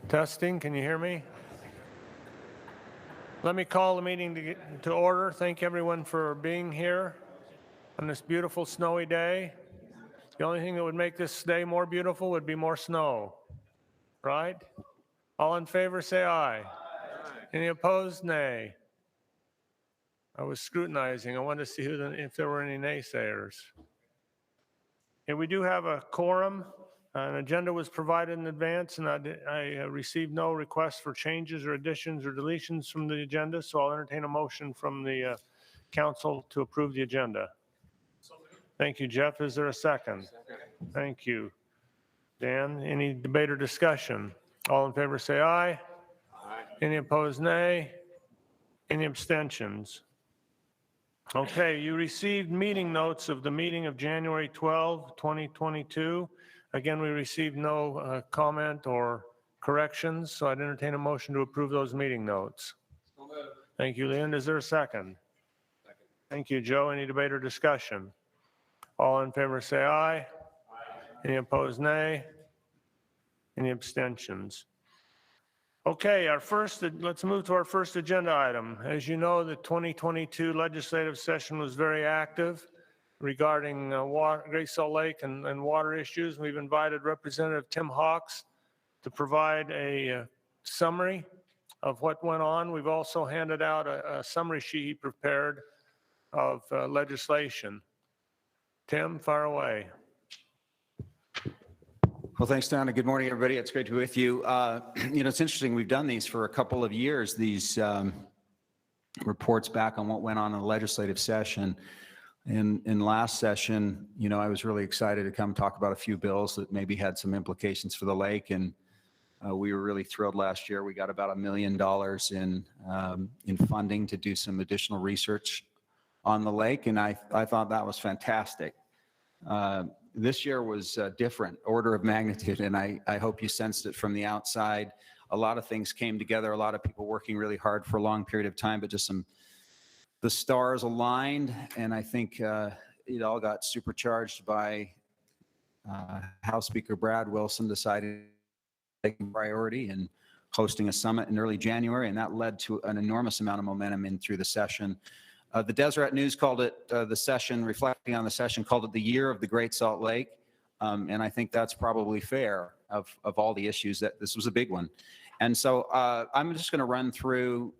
Testing, can you hear me? Let me call the meeting to order. Thank everyone for being here on this beautiful snowy day. The only thing that would make this day more beautiful would be more snow, right? All in favor, say aye. Aye. Any opposed, nay. I was scrutinizing. I wanted to see if there were any naysayers. Okay, we do have a quorum. An agenda was provided in advance, and I received no requests for changes or additions or deletions from the agenda, so I'll entertain a motion from the council to approve the agenda. Thank you, Jeff. Is there a second? Thank you. Dan, any debate or discussion? All in favor say aye. Aye. Any opposed, nay. Any abstentions? Okay, you received meeting notes of the meeting of January 12, 2022. Again, we received no comment or corrections, so I'd entertain a motion to approve those meeting notes. Thank you, Leon. Is there a second? Second. Thank you, Joe. Any debate or discussion? All in favor say aye. Aye. Any opposed, nay. Any abstentions? Okay, let's move to our first agenda item. As you know, the 2022 legislative session was very active regarding Great Salt Lake and water issues. We've invited Representative Tim Hawks to provide a summary of what went on. We've also handed out a summary sheet he prepared of legislation. Tim, fire away. Well, thanks, Don, and good morning, everybody. It's great to be with you. You know, it's interesting. We've done these for a couple of years, these reports back on what went on in the legislative session. In last session, you know, I was really excited to come talk about a few bills that maybe had some implications for the lake, and we were really thrilled last year. We got about $1 million in funding to do some additional research on the lake, and I thought that was fantastic. This year was a different order of magnitude, and I hope you sensed it from the outside. A lot of things came together, a lot of people working really hard for a long period of time, but just the stars aligned, and I think it all got supercharged by House Speaker Brad Wilson deciding to take priority and hosting a summit in early January, and that led to an enormous amount of momentum in through the session. The Deseret News called it the session, reflecting on the session, called it the year of the Great Salt Lake. And I think that's probably fair of all the issues. That this was a big one. And so I'm just going to run through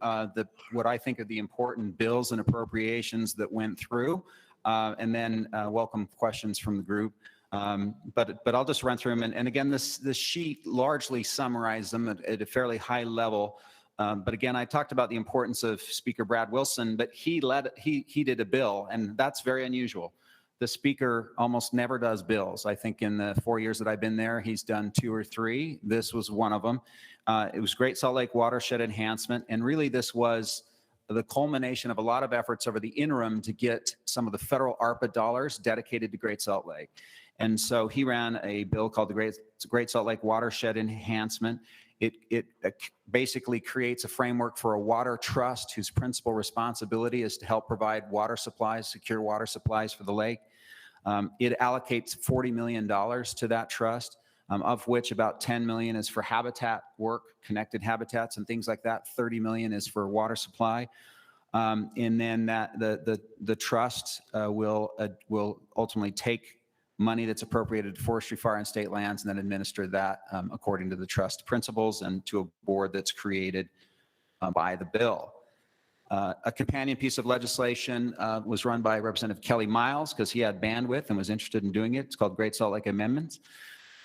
what I think are the important bills and appropriations that went through, and then welcome questions from the group. But I'll just run through them. And again, this sheet largely summarized them at a fairly high level. But again, I talked about the importance of Speaker Brad Wilson, but he did a bill, and that's very unusual. The Speaker almost never does bills. I think in the 4 years that I've been there, he's done 2 or 3. This was one of them. It was Great Salt Lake watershed enhancement, and really this was the culmination of a lot of efforts over the interim to get some of the federal ARPA dollars dedicated to Great Salt Lake. And so he ran a bill called the Great Salt Lake Watershed Enhancement. It basically creates a framework for a water trust whose principal responsibility is to help provide water supplies, secure water supplies for the lake. It allocates $40 million to that trust, of which about $10 million is for habitat work, connected habitats and things like that. $30 million is for water supply. And then the trust will ultimately take money that's appropriated to forestry, fire, and state lands, and then administer that according to the trust principles and to a board that's created by the bill. A companion piece of legislation was run by Representative Kelly Miles because he had bandwidth and was interested in doing it. It's called Great Salt Lake Amendments.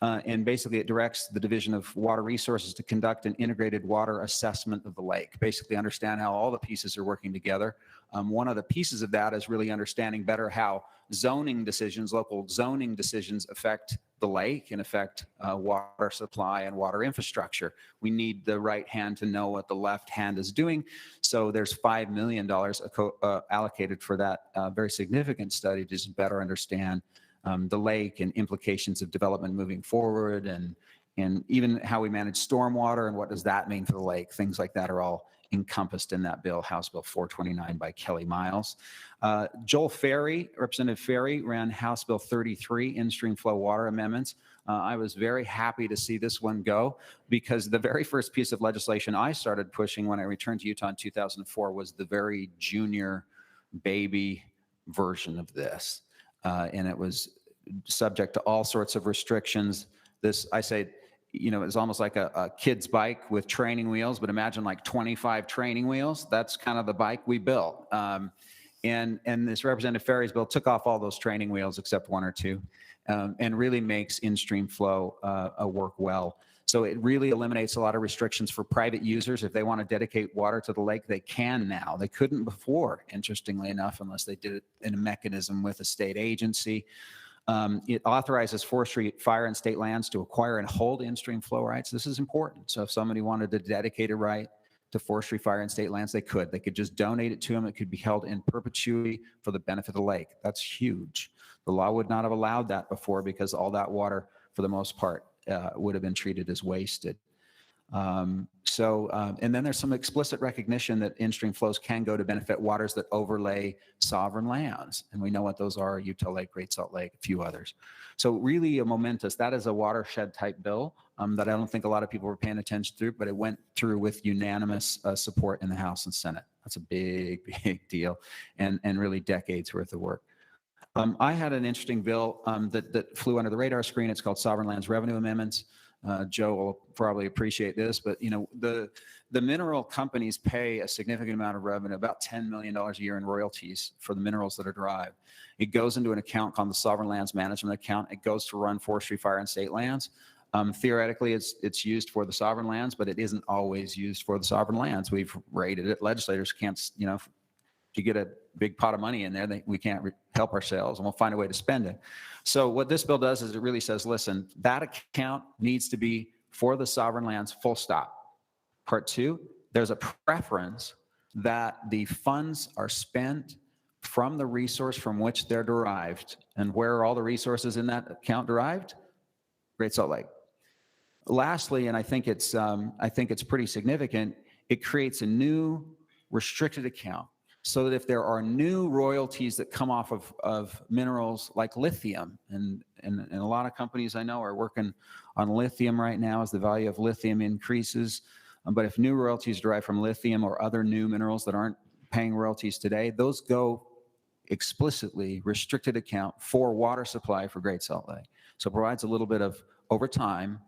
And basically it directs the Division of Water Resources to conduct an integrated water assessment of the lake, basically understand how all the pieces are working together. One of the pieces of that is really understanding better how zoning decisions, local zoning decisions affect the lake and affect water supply and water infrastructure. We need the right hand to know what the left hand is doing. So there's $5 million allocated for that very significant study to just better understand the lake and implications of development moving forward, and even how we manage stormwater and what does that mean for the lake. Things like that are all encompassed in that bill, House Bill 429 by Kelly Miles. Joel Ferry, Representative Ferry, ran House Bill 33, in-stream flow water amendments. I was very happy to see this one go, because the very first piece of legislation I started pushing when I returned to Utah in 2004 was the very junior baby version of this. And it was subject to all sorts of restrictions. This, I say, it's almost like a kid's bike with training wheels, but imagine like 25 training wheels. That's kind of the bike we built. And this Representative Ferry's bill took off all those training wheels except one or two, and really makes in-stream flow work well. So it really eliminates a lot of restrictions for private users. If they want to dedicate water to the lake, they can now. They couldn't before, interestingly enough, unless they did it in a mechanism with a state agency. It authorizes forestry, fire, and state lands to acquire and hold in-stream flow rights. This is important. So if somebody wanted to dedicate a right to forestry, fire, and state lands, they could. They could just donate it to them. It could be held in perpetuity for the benefit of the lake. That's huge. The law would not have allowed that before, because all that water, for the most part, would have been treated as wasted. And then there's some explicit recognition that in-stream flows can go to benefit waters that overlay sovereign lands. And we know what those are: Utah Lake, Great Salt Lake, a few others. So really a momentous, that is a watershed type bill that I don't think a lot of people were paying attention to, but it went through with unanimous support in the House and Senate. That's a big, big deal, and really decades worth of work. I had an interesting bill that flew under the radar screen. It's called Sovereign Lands Revenue Amendments. Joe will probably appreciate this, but the mineral companies pay a significant amount of revenue, about $10 million a year in royalties for the minerals that are derived. It goes into an account called the Sovereign Lands Management Account. It goes to run forestry, fire, and state lands. Theoretically, it's used for the sovereign lands, but it isn't always used for the sovereign lands. We've rated it. Legislators can't, if you get a big pot of money in there, we can't help ourselves, and we'll find a way to spend it. So what this bill does is it really says, listen, that account needs to be for the sovereign lands, full stop. Part two, there's a preference that the funds are spent from the resource from which they're derived. And where are all the resources in that account derived? Great Salt Lake. Lastly, and I think it's pretty significant, it creates a new restricted account, so that if there are new royalties that come off of minerals like lithium, and a lot of companies I know are working on lithium right now as the value of lithium increases, but if new royalties derive from lithium or other new minerals that aren't paying royalties today, those go explicitly restricted account for water supply for Great Salt Lake. So it provides a little bit of, over time,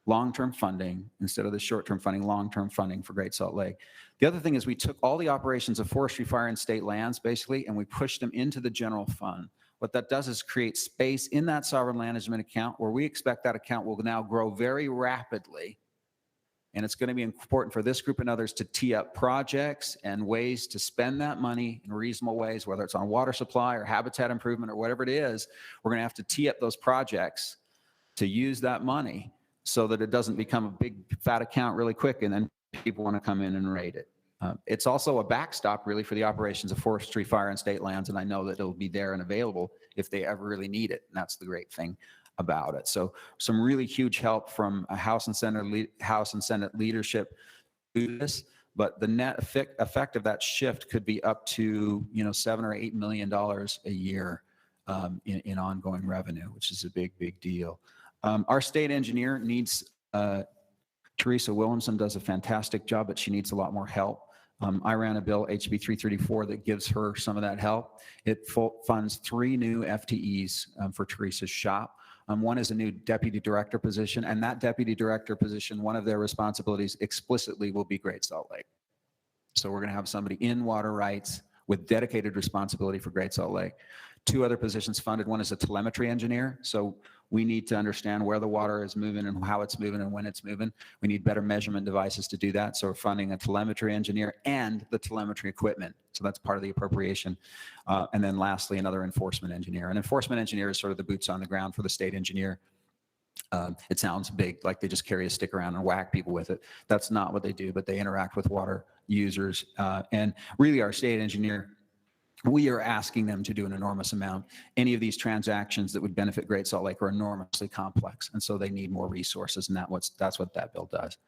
long-term funding instead of the short-term funding, long-term funding for Great Salt Lake. The other thing is we took all the operations of forestry, fire, and state lands, basically, and we pushed them into the general fund. What that does is create space in that sovereign management account, where we expect that account will now grow very rapidly. And it's going to be important for this group and others to tee up projects and ways to spend that money in reasonable ways, whether it's on water supply or habitat improvement or whatever it is. We're going to have to tee up those projects to use that money, so that it doesn't become a big fat account really quick and then people want to come in and raid it. It's also a backstop really for the operations of forestry, fire, and state lands, and I know that it'll be there and available if they ever really need it, and that's the great thing about it. So some really huge help from a House and Senate leadership to do this, but the net effect of that shift could be up to $7 or $8 million a year in ongoing revenue, which is a big deal. Our state engineer needs, Teresa Williamson does a fantastic job, but she needs a lot more help. I ran a bill, HB 334, that gives her some of that help. It funds 3 new FTEs for Teresa's shop. One is a new deputy director position, and that deputy director position, one of their responsibilities explicitly will be Great Salt Lake. So we're going to have somebody in water rights with dedicated responsibility for Great Salt Lake. 2 other positions funded. One is a telemetry engineer. So we need to understand where the water is moving and how it's moving and when it's moving. We need better measurement devices to do that. So we're funding a telemetry engineer and the telemetry equipment. So that's part of the appropriation. And then lastly, another enforcement engineer. An enforcement engineer is sort of the boots on the ground for the state engineer. It sounds big, like they just carry a stick around and whack people with it. That's not what they do, but they interact with water users. And really our state engineer we are asking them to do an enormous amount. Any of these transactions that would benefit Great Salt Lake are enormously complex, and so they need more resources, and that's what that bill does.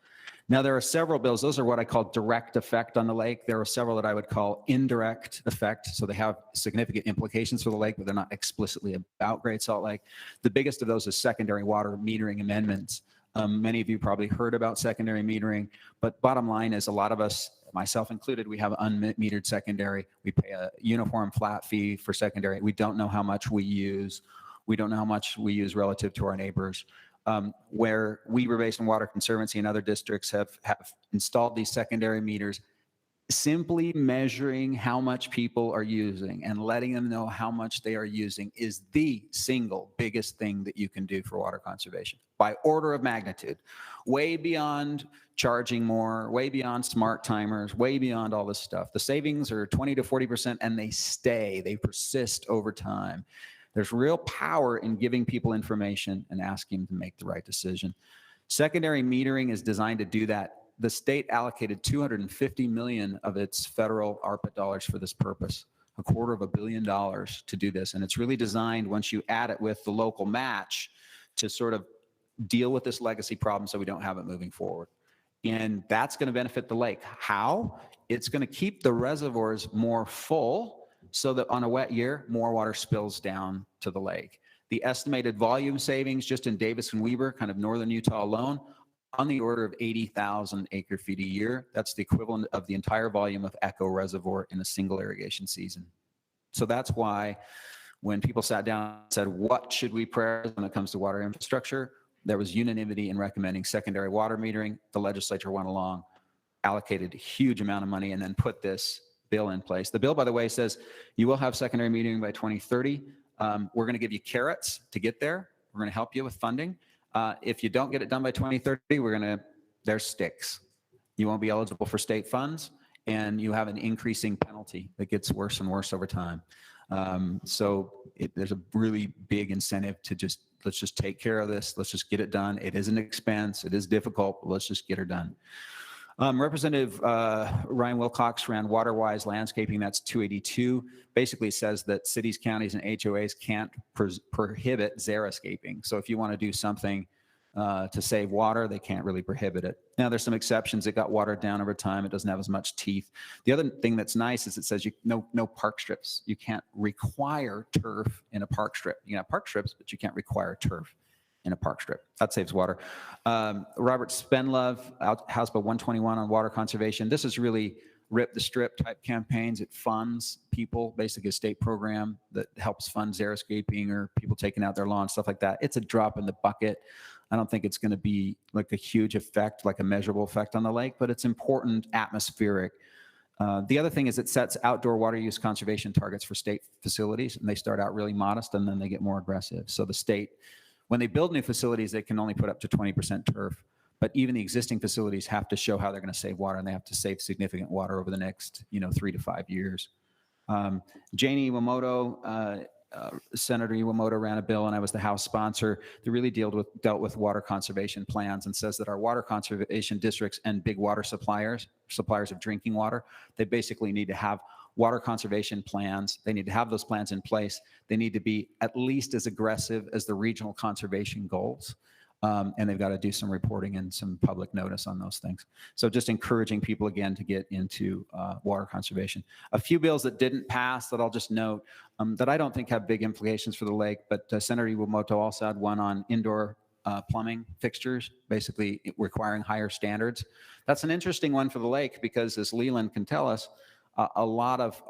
Now, there are several bills. Those are what I call direct effect on the lake. There are several that I would call indirect effect, so they have significant implications for the lake, but they're not explicitly about Great Salt Lake. The biggest of those is secondary water metering amendments. Many of you probably heard about secondary metering, but bottom line is a lot of us, myself included, we have unmetered secondary. We pay a uniform flat fee for secondary. We don't know how much we use. We don't know how much we use relative to our neighbors. Where Weber Basin Water Conservancy and other districts have installed these secondary meters, simply measuring how much people are using and letting them know how much they are using is the single biggest thing that you can do for water conservation by order of magnitude, way beyond charging more, way beyond smart timers, way beyond all this stuff. The savings are 20 to 40%, and they persist over time. There's real power in giving people information and asking them to make the right decision. Secondary metering is designed to do that. The state allocated $250 million of its federal ARPA dollars for this purpose, $250 million to do this. And it's really designed, once you add it with the local match, to sort of deal with this legacy problem so we don't have it moving forward. And that's going to benefit the lake. How? It's going to keep the reservoirs more full so that on a wet year, more water spills down to the lake. The estimated volume savings just in Davis and Weber, kind of northern Utah alone, on the order of 80,000 acre feet a year. That's the equivalent of the entire volume of Echo Reservoir in a single irrigation season. So that's why when people sat down and said, what should we prioritize when it comes to water infrastructure? There was unanimity in recommending secondary water metering. The legislature went along, allocated a huge amount of money, and then put this bill in place. The bill, by the way, says you will have secondary metering by 2030. We're going to give you carrots to get there. We're going to help you with funding. If you don't get it done by 2030, there's sticks. You won't be eligible for state funds, and you have an increasing penalty that gets worse and worse over time. There's a really big incentive to let's just take care of this. Let's just get it done. It is an expense. It is difficult, but let's just get her done. Representative Ryan Wilcox ran WaterWise Landscaping, that's 282, basically says that cities, counties, and HOAs can't prohibit xeriscaping. So if you want to do something to save water, they can't really prohibit it. Now, there's some exceptions. It got watered down over time. It doesn't have as much teeth. The other thing that's nice is it says no park strips. You can't require turf in a park strip. You can have park strips, but you can't require turf in a park strip. That saves water. Robert Spenlove, House Bill 121 on water conservation. This is really rip the strip type campaigns. It funds people, basically a state program that helps fund xeriscaping or people taking out their lawn, stuff like that. It's a drop in the bucket. I don't think it's going to be like a huge effect, like a measurable effect on the lake, but it's important atmospheric. The other thing is it sets outdoor water use conservation targets for state facilities, and they start out really modest and then they get more aggressive. So the state, when they build new facilities, they can only put up to 20% turf, but even the existing facilities have to show how they're going to save water, and they have to save significant water over the next 3 to 5 years. Janie Iwamoto, Senator Iwamoto ran a bill, and I was the House sponsor that really dealt with water conservation plans, and says that our water conservation districts and big water suppliers of drinking water, they basically need to have water conservation plans. They need to have those plans in place. They need to be at least as aggressive as the regional conservation goals. And they've got to do some reporting and some public notice on those things. So just encouraging people again to get into water conservation. A few bills that didn't pass that I'll just note that I don't think have big implications for the lake, but Senator Iwamoto also had one on indoor plumbing fixtures, basically requiring higher standards. That's an interesting one for the lake because, as Leland can tell us, a lot of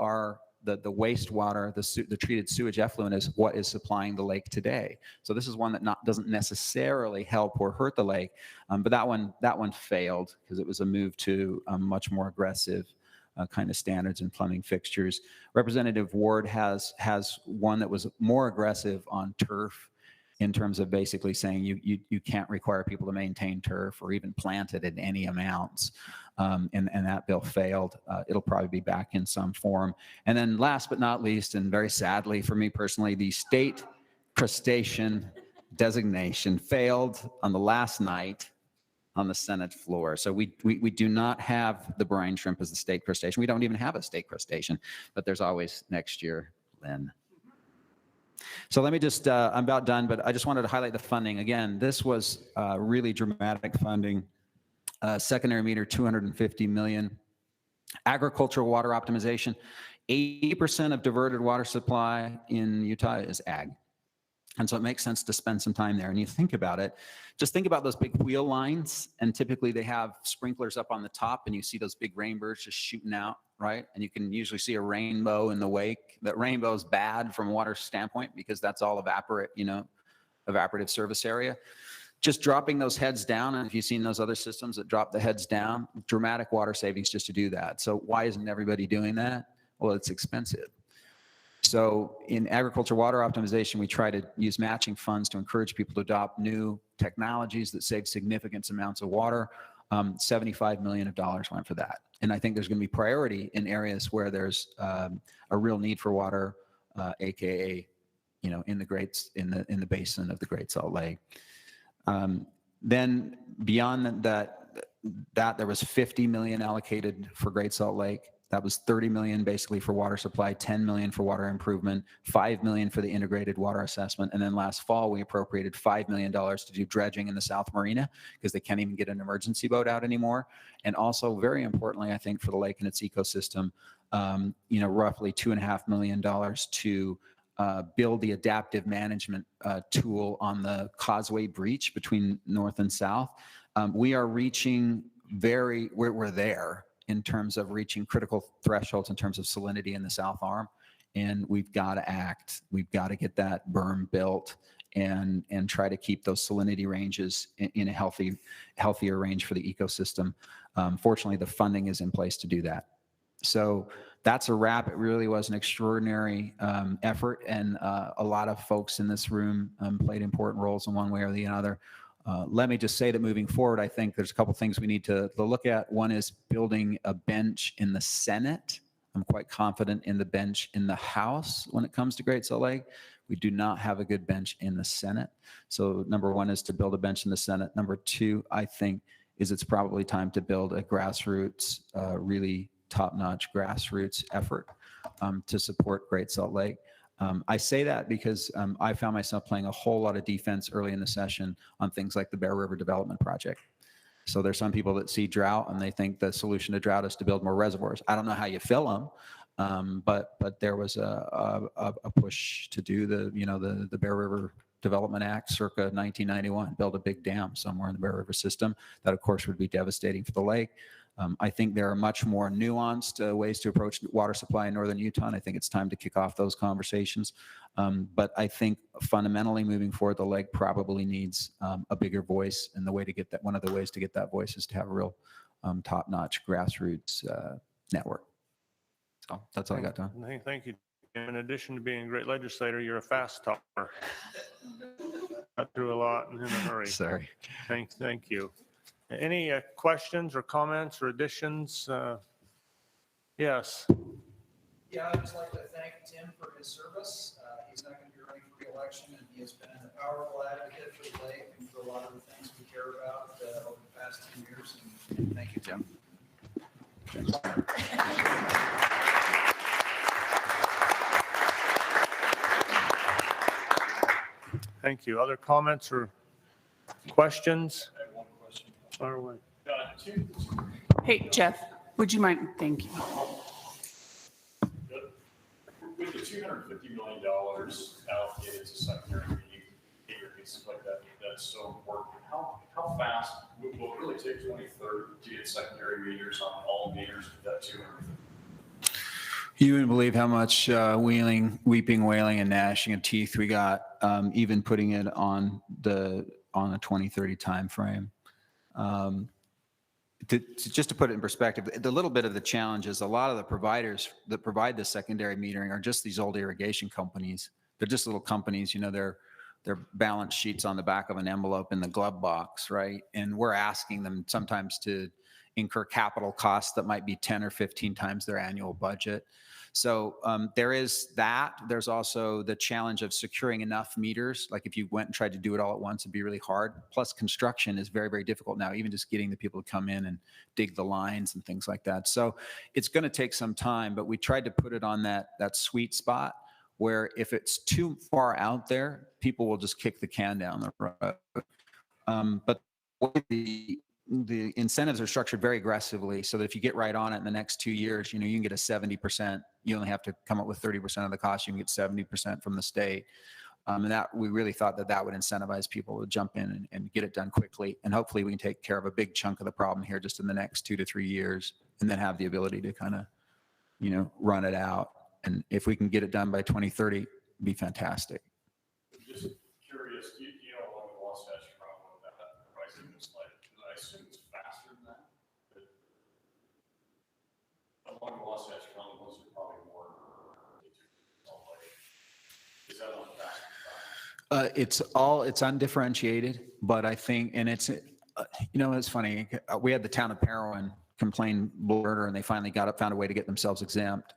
the wastewater, the treated sewage effluent is what is supplying the lake today. So this is one that doesn't necessarily help or hurt the lake, but that one failed because it was a move to much more aggressive kind of standards in plumbing fixtures. Representative Ward has one that was more aggressive on turf, in terms of basically saying you can't require people to maintain turf or even plant it in any amounts. And that bill failed. It'll probably be back in some form. And then last but not least, and very sadly for me personally, the state crustacean designation failed on the last night on the Senate floor. So we do not have the brine shrimp as the state crustacean. We don't even have a state crustacean, but there's always next year, Lynn. So let me just, I'm about done, but I just wanted to highlight the funding. Again, this was really dramatic funding. Secondary meter, $250 million. Agricultural water optimization, 80% of diverted water supply in Utah is ag. And so it makes sense to spend some time there. And you think about it, just think about those big wheel lines. And typically they have sprinklers up on the top and you see those big rainbows just shooting out, right? And you can usually see a rainbow in the wake. That rainbow is bad from a water standpoint because that's all evaporative surface area. Just dropping those heads down, and if you've seen those other systems that drop the heads down, dramatic water savings just to do that. So why isn't everybody doing that? Well, it's expensive. So in agriculture water optimization, we try to use matching funds to encourage people to adopt new technologies that save significant amounts of water. $75 million went for that. And I think there's going to be priority in areas where there's a real need for water, AKA, in the basin of the Great Salt Lake. Then beyond that, there was $50 million allocated for Great Salt Lake. That was $30 million basically for water supply, $10 million for water improvement, $5 million for the integrated water assessment. And then last fall, we appropriated $5 million to do dredging in the South Marina because they can't even get an emergency boat out anymore. And also, very importantly, I think for the lake and its ecosystem, roughly $2.5 million to build the adaptive management tool on the causeway breach between north and south. We are reaching we're there in terms of reaching critical thresholds in terms of salinity in the South Arm. And we've got to act. We've got to get that berm built and try to keep those salinity ranges in a healthier range for the ecosystem. Fortunately, the funding is in place to do that. So that's a wrap. It really was an extraordinary effort, and a lot of folks in this room played important roles in one way or the other. Let me just say that moving forward, I think there's a couple things we need to look at. One is building a bench in the Senate. I'm quite confident in the bench in the House when it comes to Great Salt Lake. We do not have a good bench in the Senate. So number one is to build a bench in the Senate. Number two, I think, is it's probably time to build a grassroots, really top-notch grassroots effort to support Great Salt Lake. I say that because I found myself playing a whole lot of defense early in the session on things like the Bear River Development Project. So there's some people that see drought and they think the solution to drought is to build more reservoirs. I don't know how you fill them, but there was a push to do the Bear River Development Act circa 1991, build a big dam somewhere in the Bear River system. That, of course, would be devastating for the lake. I think there are much more nuanced ways to approach water supply in northern Utah, and I think it's time to kick off those conversations. But I think fundamentally moving forward, the lake probably needs a bigger voice, and one of the ways to get that voice is to have a real top-notch grassroots network. So that's all I got, Don. Thank you. In addition to being a great legislator, you're a fast talker. Got through a lot in a hurry. Sorry. Thank you. Any questions or comments or additions? Yes. Yeah, I'd just like to thank Tim for his service. He's not going to be running for re-election, and he has been a powerful advocate for the lake and for a lot of the things we care about over the past 10 years. And thank you, Tim. Thank you. Other comments or questions? I have one question. Fire away. Hey, Jeff, would you mind? Thank you. With the $250 million allocated to secondary meters like that, that's so important. How fast will it really take 2030 to get secondary meters on all meters with that 250? You wouldn't believe how much weeping, wailing, and gnashing of teeth we got, even putting it on a 2030 timeframe. Just to put it in perspective, the little bit of the challenge is a lot of the providers that provide the secondary metering are just these old irrigation companies. They're just little companies, they're balance sheets on the back of an envelope in the glove box, right? And we're asking them sometimes to incur capital costs that might be 10 or 15 times their annual budget. So there is that. There's also the challenge of securing enough meters. Like if you went and tried to do it all at once, it'd be really hard. Plus construction is very, very difficult now, even just getting the people to come in and dig the lines and things like that. So it's going to take some time, but we tried to put it on that sweet spot where if it's too far out there, people will just kick the can down the road. But the incentives are structured very aggressively so that if you get right on it in the next 2 years, you can get a 70%. You only have to come up with 30% of the cost. You can get 70% from the state. And that we really thought that would incentivize people to jump in and get it done quickly. And hopefully we can take care of a big chunk of the problem here just in the next 2 to 3 years and then have the ability to kind of, run it out. And if we can get it done by 2030, it'd be fantastic. Just curious, do you know along the Wasatch Front what that pricing is like? Because I assume it's faster than that. But along the Wasatch Front, those are probably more. Is that on faster? It's undifferentiated, but I think, and it's, it's funny. We had the town of Parowan complain border, and they finally found a way to get themselves exempt.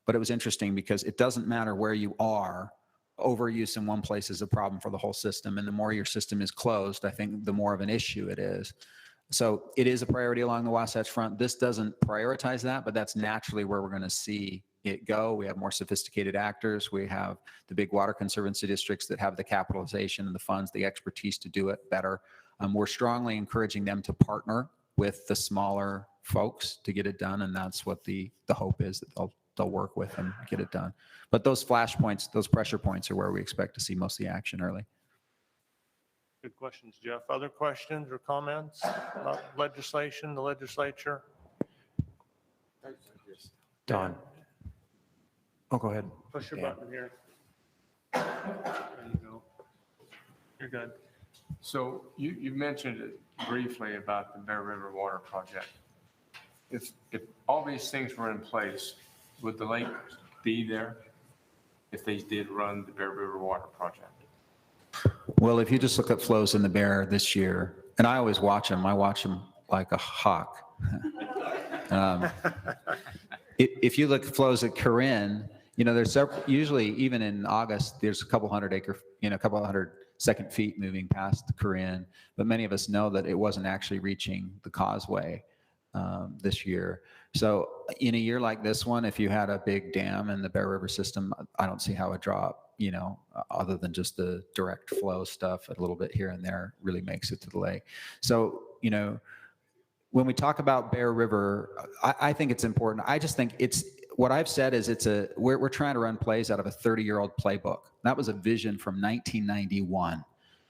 But it was interesting because it doesn't matter where you are. Overuse in one place is a problem for the whole system. And the more your system is closed, I think the more of an issue it is. So it is a priority along the Wasatch Front. This doesn't prioritize that, but that's naturally where we're going to see it go. We have more sophisticated actors. We have the big water conservancy districts that have the capitalization and the funds, the expertise to do it better. We're strongly encouraging them to partner with the smaller folks to get it done. And that's what the hope is, that they'll work with and get it done. But those flash points, those pressure points are where we expect to see most of the action early. Good questions, Jeff. Other questions or comments about legislation, the legislature? Don. Oh, go ahead. Push your Dan. button here. There you go. You're good. So you mentioned it briefly about the Bear River Water Project. If all these things were in place, would the lake be there if they did run the Bear River Water Project? Well, if you just look at flows in the Bear this year, and I always watch them, I watch them like a hawk. If you look at flows at Corinne, there's several, usually even in August, there's a couple hundred second feet moving past Corinne, but many of us know that it wasn't actually reaching the causeway this year. So in a year like this one, if you had a big dam in the Bear River system, I don't see how it drop, other than just the direct flow stuff, a little bit here and there really makes it to the lake. So, when we talk about Bear River, I think it's important. I just think what I've said is we're trying to run plays out of a 30-year-old playbook. That was a vision from 1991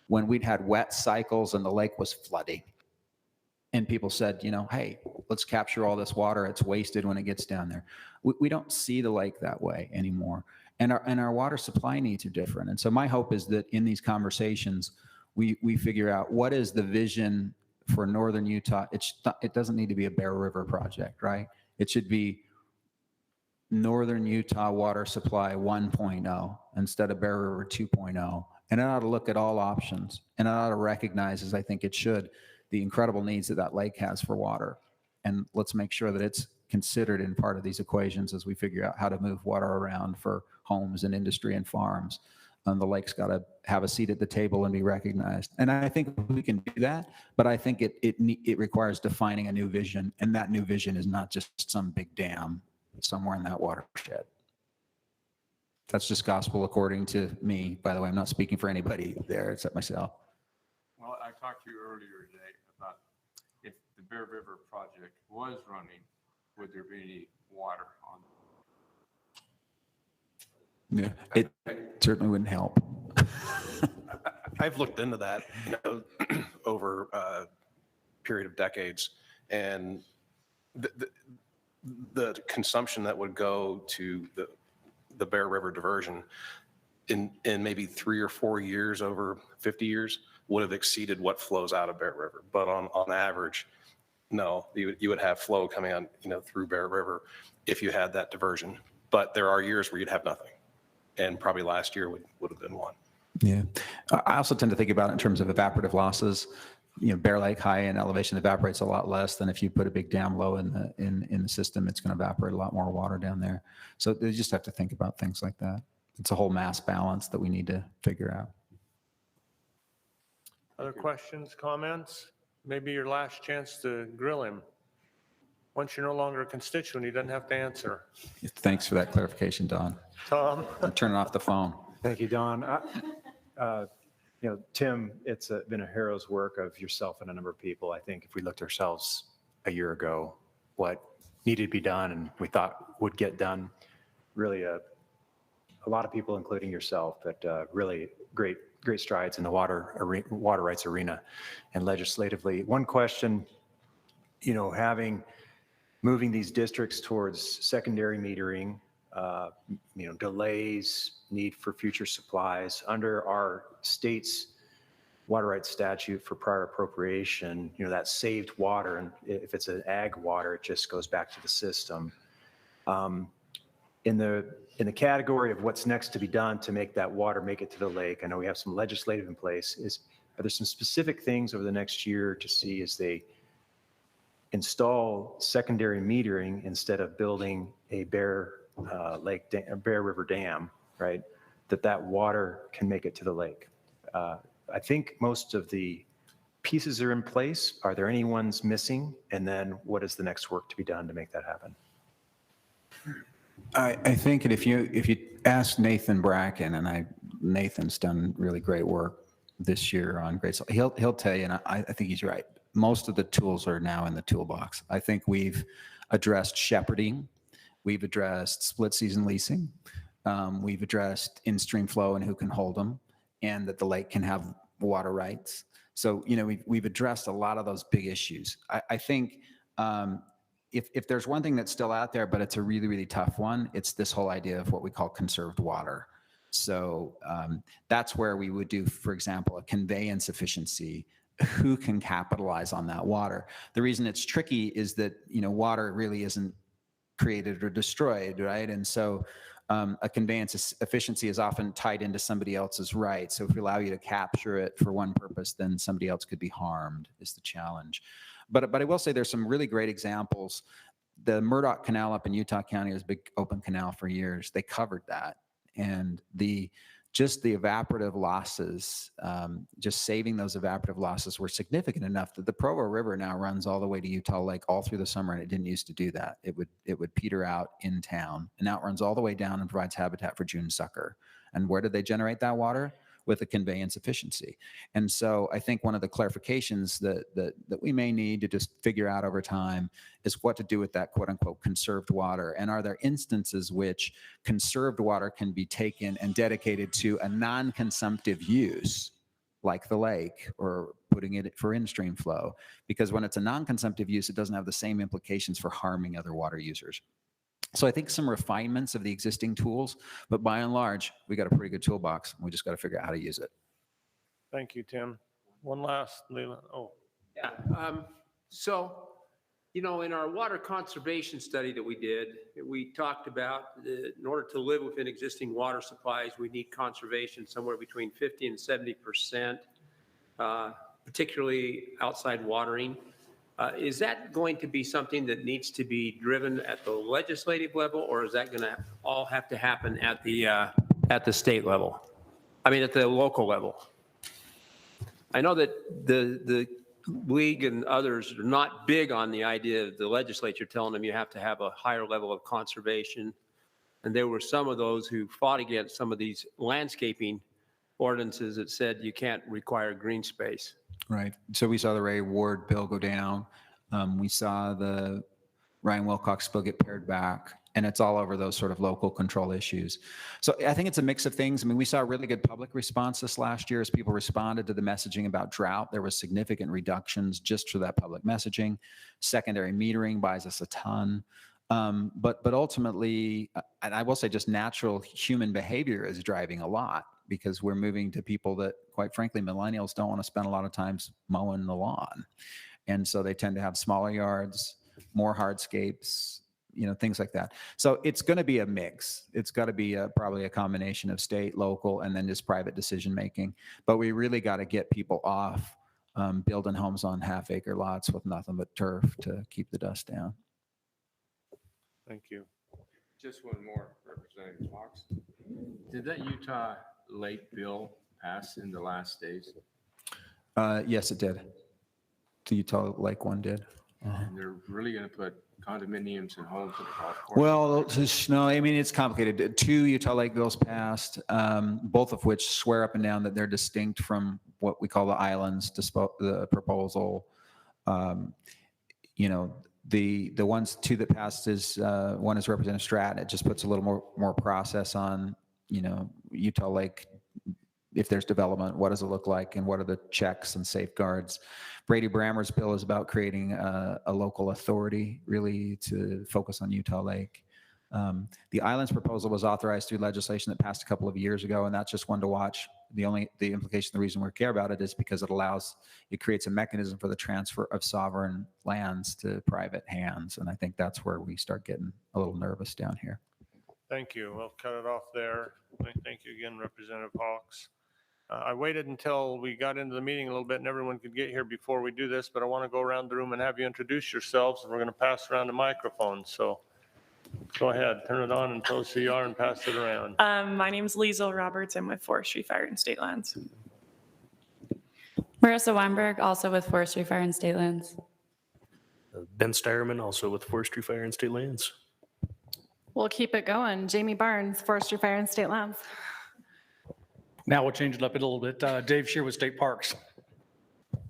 when we'd had wet cycles and the lake was flooding. And people said, hey, let's capture all this water. It's wasted when it gets down there. We don't see the lake that way anymore. And our water supply needs are different. And so my hope is that in these conversations, we figure out what is the vision for Northern Utah. It doesn't need to be a Bear River project, right? It should be Northern Utah Water Supply 1.0 instead of Bear River 2.0. And it ought to look at all options. And it ought to recognize, as I think it should, the incredible needs that lake has for water. And let's make sure that it's considered in part of these equations as we figure out how to move water around for homes and industry and farms. And the lake's got to have a seat at the table and be recognized. And I think we can do that, but I think it requires defining a new vision. And that new vision is not just some big dam somewhere in that watershed. That's just gospel according to me. By the way, I'm not speaking for anybody there except myself. Well, I talked to you earlier today about if the Bear River project was running, would there be any water on it? Yeah, it certainly wouldn't help. I've looked into that over a period of decades, and the consumption that would go to the Bear River diversion in maybe 3 or 4 years, over 50 years, would have exceeded what flows out of Bear River. But on average, no, you would have flow coming on through Bear River if you had that diversion. But there are years where you'd have nothing, and probably last year would have been one. Yeah. I also tend to think about it in terms of evaporative losses. Bear Lake high in elevation evaporates a lot less than if you put a big dam low in the system. It's going to evaporate a lot more water down there. So they just have to think about things like that. It's a whole mass balance that we need to figure out. Other questions, comments? Maybe your last chance to grill him. Once you're no longer a constituent, he doesn't have to answer. Thanks for that clarification, Don. Tom? I'm turning off the phone. Thank you, Don. Tim, it's been a hero's work of yourself and a number of people. I think if we looked at ourselves a year ago, what needed to be done and we thought would get done, really a lot of people, including yourself, but really great strides in the water rights arena and legislatively. One question, moving these districts towards secondary metering, delays, need for future supplies under our state's water rights statute for prior appropriation, that saved water, and if it's an ag water, it just goes back to the system. In the category of what's next to be done to make that water make it to the lake, I know we have some legislative in place. Are there some specific things over the next year to see as they install secondary metering instead of building a Bear River Dam, right? That water can make it to the lake. I think most of the pieces are in place. Are there any ones missing? And then what is the next work to be done to make that happen? I think that if you ask Nathan Bracken, and Nathan's done really great work this year on Great Salt, he'll tell you, and I think he's right. Most of the tools are now in the toolbox. I think we've addressed shepherding, we've addressed split season leasing, we've addressed in-stream flow and who can hold them, and that the lake can have water rights. So we've addressed a lot of those big issues. I think. If there's one thing that's still out there, but it's a really, really tough one, it's this whole idea of what we call conserved water. So that's where we would do, for example, a conveyance efficiency. Who can capitalize on that water? The reason it's tricky is that, water really isn't created or destroyed, right? And so a conveyance efficiency is often tied into somebody else's right. So if we allow you to capture it for one purpose, then somebody else could be harmed, is the challenge. But I will say there's some really great examples. The Murdoch Canal up in Utah County was a big open canal for years. They covered that. And just the evaporative losses, just saving those evaporative losses were significant enough that the Provo River now runs all the way to Utah Lake all through the summer, and it didn't used to do that. It would peter out in town, and now it runs all the way down and provides habitat for June sucker. And where did they generate that water? With a conveyance efficiency. And so I think one of the clarifications that we may need to just figure out over time is what to do with that quote unquote conserved water. And are there instances which conserved water can be taken and dedicated to a non-consumptive use, like the lake, or putting it for in-stream flow? Because when it's a non-consumptive use, it doesn't have the same implications for harming other water users. So I think some refinements of the existing tools, but by and large, we got a pretty good toolbox. We just got to figure out how to use it. Thank you, Tim. One last, Leland. Oh. Yeah. So, in our water conservation study that we did, we talked about in order to live within existing water supplies, we need conservation somewhere between 50 and 70%, particularly outside watering. Is that going to be something that needs to be driven at the legislative level, or is that going to all have to happen at the state level? I mean, at the local level? I know that the league and others are not big on the idea of the legislature telling them you have to have a higher level of conservation. And there were some of those who fought against some of these landscaping ordinances that said you can't require green space. Right. So we saw the Ray Ward bill go down. We saw the Ryan Wilcox bill get pared back, and it's all over those sort of local control issues. So I think it's a mix of things. I mean, we saw a really good public response this last year as people responded to the messaging about drought. There was significant reductions just for that public messaging. Secondary metering buys us a ton. But ultimately, and I will say just natural human behavior is driving a lot, because we're moving to people that, quite frankly, millennials don't want to spend a lot of time mowing the lawn. And so they tend to have smaller yards, more hardscapes, things like that. So it's going to be a mix. It's got to be probably a combination of state, local, and then just private decision making. But we really got to get people off building homes on half-acre lots with nothing but turf to keep the dust down. Thank you. Just one more, Representative Fox. Did that Utah Lake bill pass in the last days? Yes, it did. The Utah Lake one did. And they're really going to put condominiums and homes at the golf course? Well, no, I mean, it's complicated. 2 Utah Lake bills passed, both of which swear up and down that they're distinct from what we call the islands, the proposal. You know, the ones 2 that passed is, one is Representative Stratton. It just puts a little more process on, you know, Utah Lake. If there's development, what does it look like and what are the checks and safeguards? Brady Brammer's bill is about creating a local authority really to focus on Utah Lake. The islands proposal was authorized through legislation that passed a couple of years ago, and that's just one to watch. The implication, the reason we care about it is because it creates a mechanism for the transfer of sovereign lands to private hands. And I think that's where we start getting a little nervous down here. Thank you. We'll cut it off there. Thank you again, Representative Hawks. I waited until we got into the meeting a little bit and everyone could get here before we do this, but I want to go around the room and have you introduce yourselves, and we're going to pass around the microphone. So go ahead, turn it on and tell us who you are and pass it around. My name is Liesl Roberts. I'm with Forestry, Fire, and State Lands. Marissa Weinberg, also with Forestry, Fire, and State Lands. Ben Steyerman, also with Forestry, Fire, and State Lands. We'll keep it going. Jamie Barnes, Forestry, Fire, and State Lands. Now we'll change it up a little bit. Dave Shear with State Parks.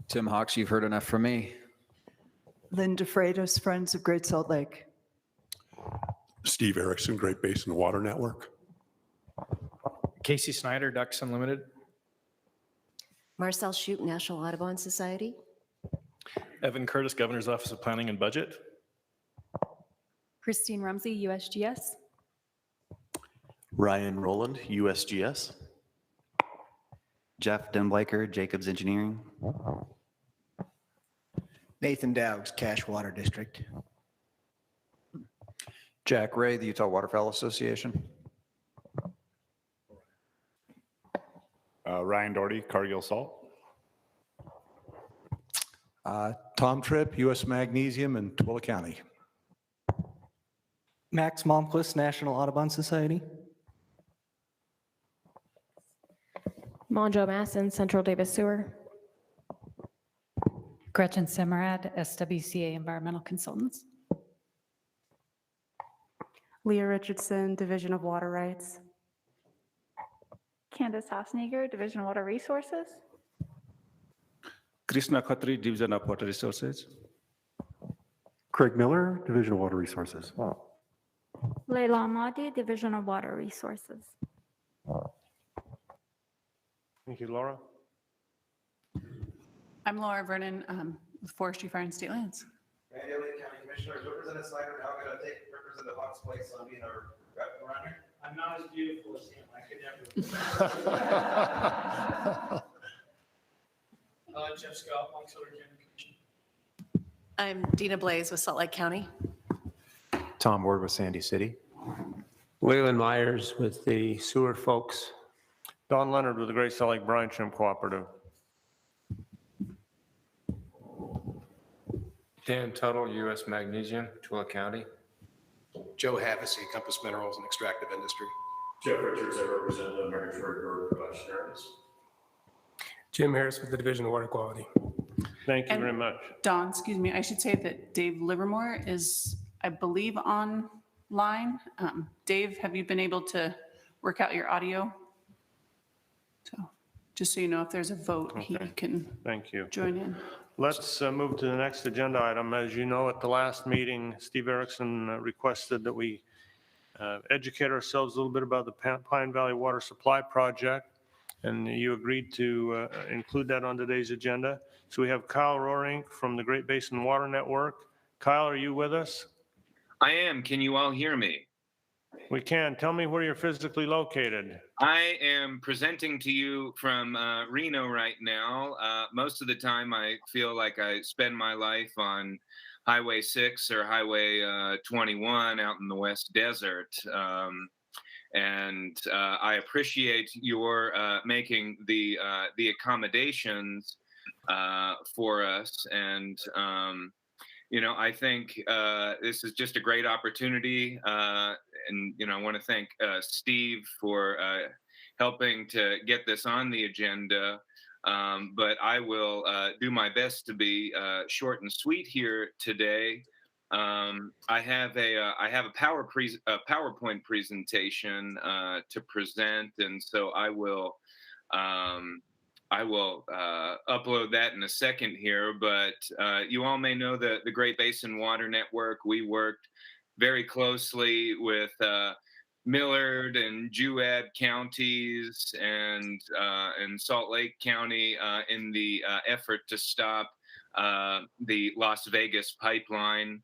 Tim Hawks, you've heard enough from me. Linda Freitas, Friends of Great Salt Lake. Steve Erickson, Great Basin Water Network. Casey Snyder, Ducks Unlimited. Marcel Shoup, National Audubon Society. Evan Curtis, Governor's Office of Planning and Budget. Christine Rumsey, USGS. Ryan Rowland, USGS. Jeff Denblaker, Jacobs Engineering. Nathan Dowgs, Cache Water District. Jack Ray, the Utah Waterfowl Association. Ryan Doherty, Cargill Salt. Tom Tripp, U.S. Magnesium in Tooele County. Max Malmquist, National Audubon Society. Monjo Masson, Central Davis Sewer. Gretchen Semerad, SWCA Environmental Consultants. Leah Richardson, Division of Water Rights. Candace Hofsneger, Division of Water Resources. Krishna Khatri, Division of Water Resources. Craig Miller, Division of Water Resources. Leila Ahmadi, Division of Water Resources. Thank you, Laura. I'm Laura Vernon with Forestry, Fire, and State Lands. Randy Elliott, County Commissioner. Is Representative Snyder now going to take Representative Hawks' place on being our rep around here? I'm not as beautiful as him. I could never. Jeff Scott, Long Solar County Commission. I'm Dina Blaze with Salt Lake County. Tom Ward with Sandy City. Waylon Myers with the sewer folks. Don Leonard with the Great Salt Lake Brine Shrimp Cooperative. Dan Tuttle, U.S. Magnesium, Tooele County. Joe Havassy, Compass Minerals and Extractive Industry. Jeff Richards, I represent the Marysburg Shenanigans. Jim Harris with the Division of Water Quality. Thank you very much. Don, excuse me, I should say that Dave Livermore is, I believe, online. Dave, have you been able to work out your audio? So just so you know, if there's a vote, he can Thank you. join in. Let's move to the next agenda item. As you know, at the last meeting, Steve Erickson requested that we educate ourselves a little bit about the Pine Valley Water Supply Project, and you agreed to include that on today's agenda. So we have Kyle Roerink from the Great Basin Water Network. Kyle, are you with us? I am. Can you all hear me? We can. Tell me where you're physically located. I am presenting to you from Reno right now. Most of the time I feel like I spend my life on Highway 6 or Highway 21 out in the West Desert. And I appreciate your making the accommodations for us. And, I think this is just a great opportunity. And, I want to thank Steve for helping to get this on the agenda. But I will do my best to be short and sweet here today. I have a PowerPoint presentation to present, and so I will upload that in a second here. But you all may know the Great Basin Water Network. We worked very closely with Millard and Juab counties and Salt Lake County in the effort to stop the Las Vegas pipeline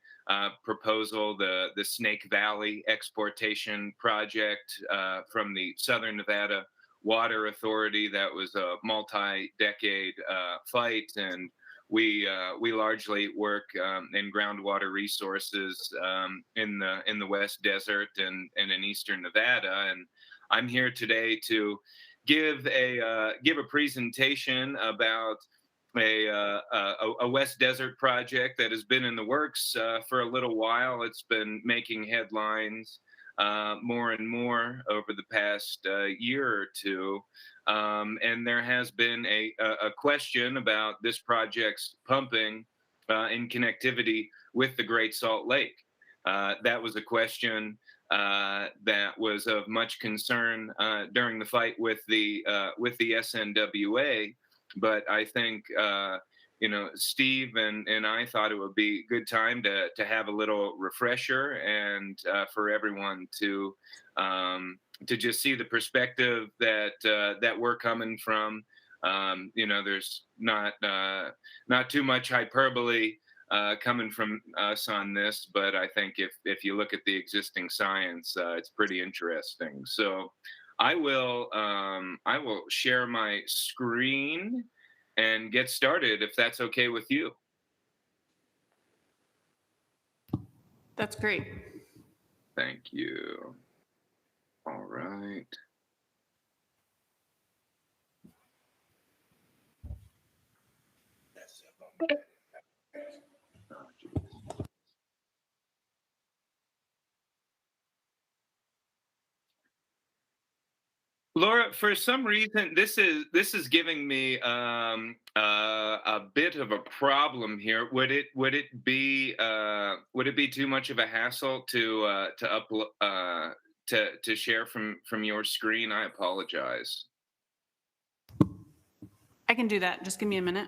proposal, the Snake Valley exportation project from the Southern Nevada Water Authority. That was a multi-decade fight, and we largely work in groundwater resources in the West Desert and in Eastern Nevada. And I'm here today to give a presentation about a West Desert project that has been in the works for a little while. It's been making headlines more and more over the past year or two. And there has been a question about this project's pumping in connectivity with the Great Salt Lake. That was a question that was of much concern during the fight with the SNWA. But I think Steve and I thought it would be a good time to have a little refresher and for everyone to just see the perspective that we're coming from. There's not too much hyperbole coming from us on this, but I think if you look at the existing science, it's pretty interesting. So I will share my screen and get started if that's okay with you. That's great. Thank you. All right. Laura, for some reason, this is giving me a bit of a problem here. Would it be too much of a hassle to upload to share from your screen? I apologize. I can do that. Just give me a minute.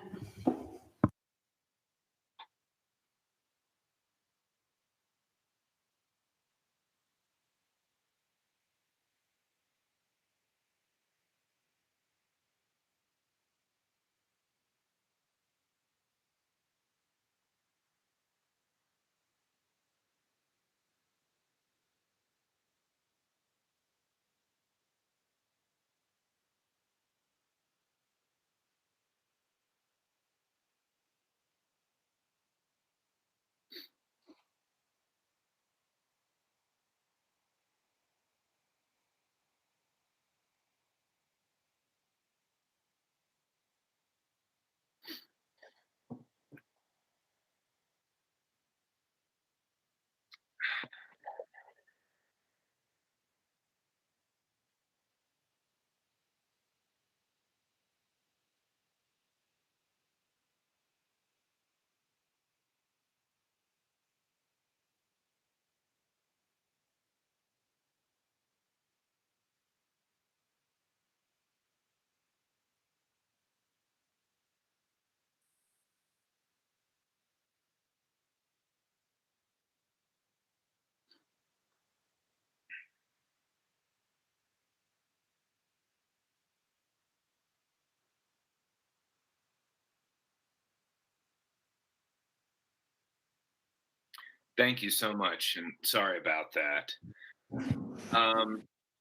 Thank you so much, and sorry about that.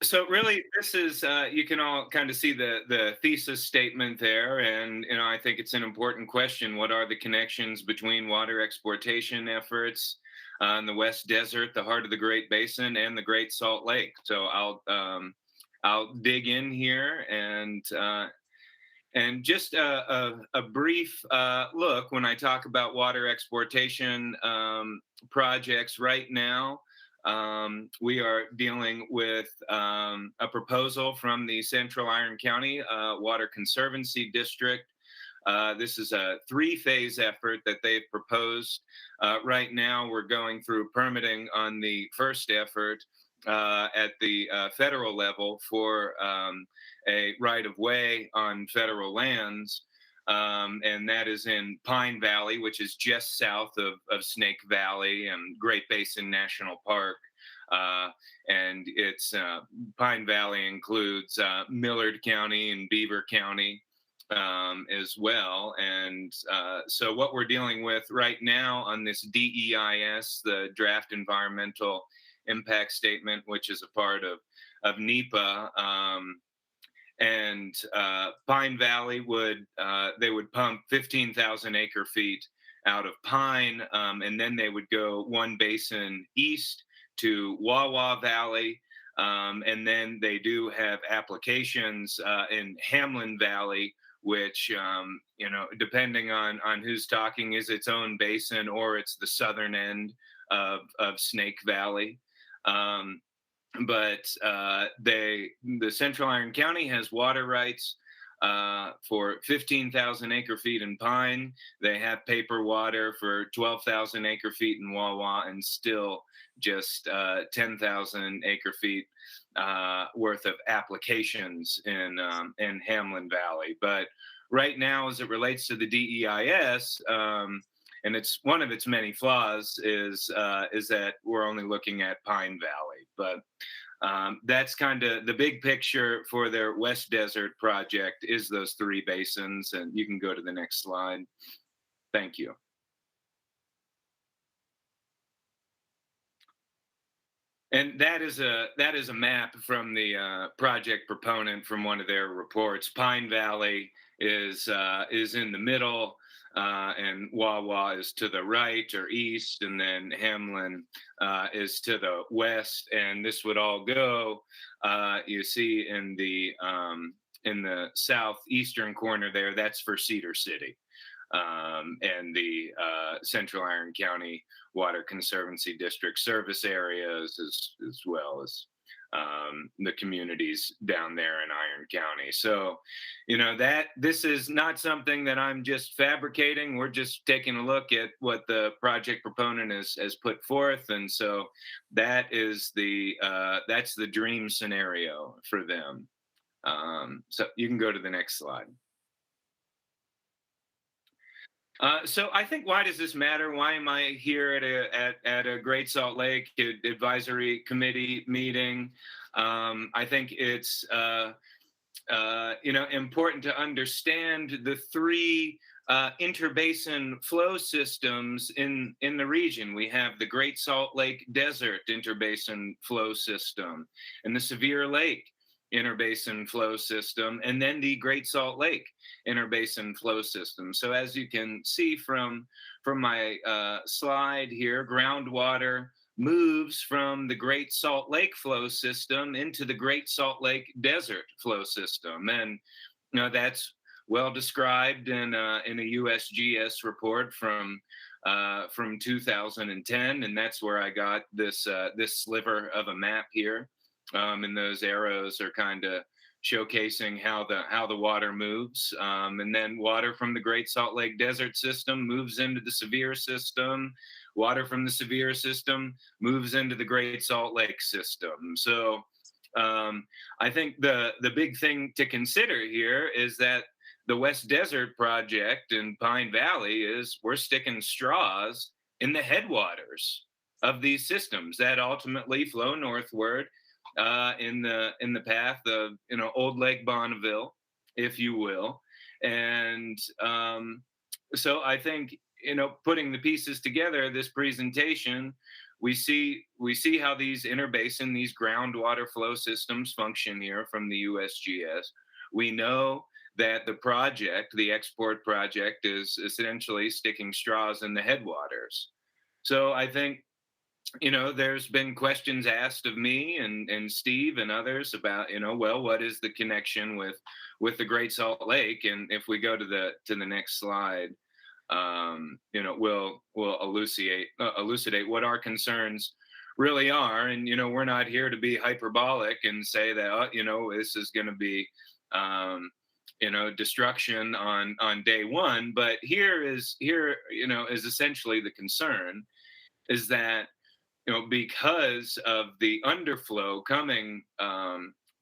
So really, this is, you can all kind of see the thesis statement there, and I think it's an important question. What are the connections between water exportation efforts in the West Desert, the heart of the Great Basin, and the Great Salt Lake? So I'll dig in here and And just a brief look when I talk about water exportation projects right now. We are dealing with a proposal from the Central Iron County Water Conservancy District. This is a 3-phase effort that they've proposed. Right now, we're going through permitting on the first effort at the federal level for a right-of-way on federal lands. And that is in Pine Valley, which is just south of Snake Valley and Great Basin National Park. And it's Pine Valley includes Millard County and Beaver County as well. And so what we're dealing with right now on this DEIS, the Draft Environmental Impact Statement, which is a part of NEPA, and Pine Valley would pump 15,000 acre feet out of Pine, and then they would go one basin east to Wawa Valley, and then they do have applications in Hamlin Valley, which depending on who's talking, is its own basin or it's the southern end of Snake Valley. But the Central Iron County has water rights for 15,000 acre feet in Pine. They have paper water for 12,000 acre feet in Wawa, and still just 10,000 acre feet worth of applications in Hamlin Valley. But right now, as it relates to the DEIS, and it's one of its many flaws is that we're only looking at Pine Valley. But that's kind of the big picture for their West Desert project, is those 3 basins. And you can go to the next slide. Thank you. And that is a map from the project proponent from one of their reports. Pine Valley is in the middle, and Wawa is to the right or east, and then Hamlin is to the west. And this would all go, you see in the southeastern corner there, that's for Cedar City, and the Central Iron County Water Conservancy District service areas, as well as the communities down there in Iron County. So, that this is not something that I'm just fabricating. We're just taking a look at what the project proponent has put forth, and so that's the dream scenario for them. So you can go to the next slide. So I think, why does this matter? Why am I here at a Great Salt Lake Advisory Committee meeting? I think it's important to understand the 3 interbasin flow systems in the region. We have the Great Salt Lake Desert interbasin flow system, and the Sevier Lake interbasin flow system, and then the Great Salt Lake interbasin flow system. So as you can see from my slide here, groundwater moves from the Great Salt Lake flow system into the Great Salt Lake Desert flow system. And that's well described in a USGS report from 2010, and that's where I got this sliver of a map here. And those arrows are kind of showcasing how the water moves. And then water from the Great Salt Lake Desert system moves into the Sevier system. Water from the Sevier system moves into the Great Salt Lake system. So I think the big thing to consider here is that the West Desert project in Pine Valley is we're sticking straws in the headwaters of these systems that ultimately flow northward in the path of Old Lake Bonneville, if you will. And so I think putting the pieces together, this presentation, we see how these interbasin, these groundwater flow systems function here from the USGS. We know that the export project, is essentially sticking straws in the headwaters. So I think there's been questions asked of me and Steve and others about, well, what is the connection with the Great Salt Lake? And if we go to the next slide, we'll elucidate what our concerns really are. And, we're not here to be hyperbolic and say that, this is going to be, destruction on day one. But here is essentially the concern is that, because of the underflow coming,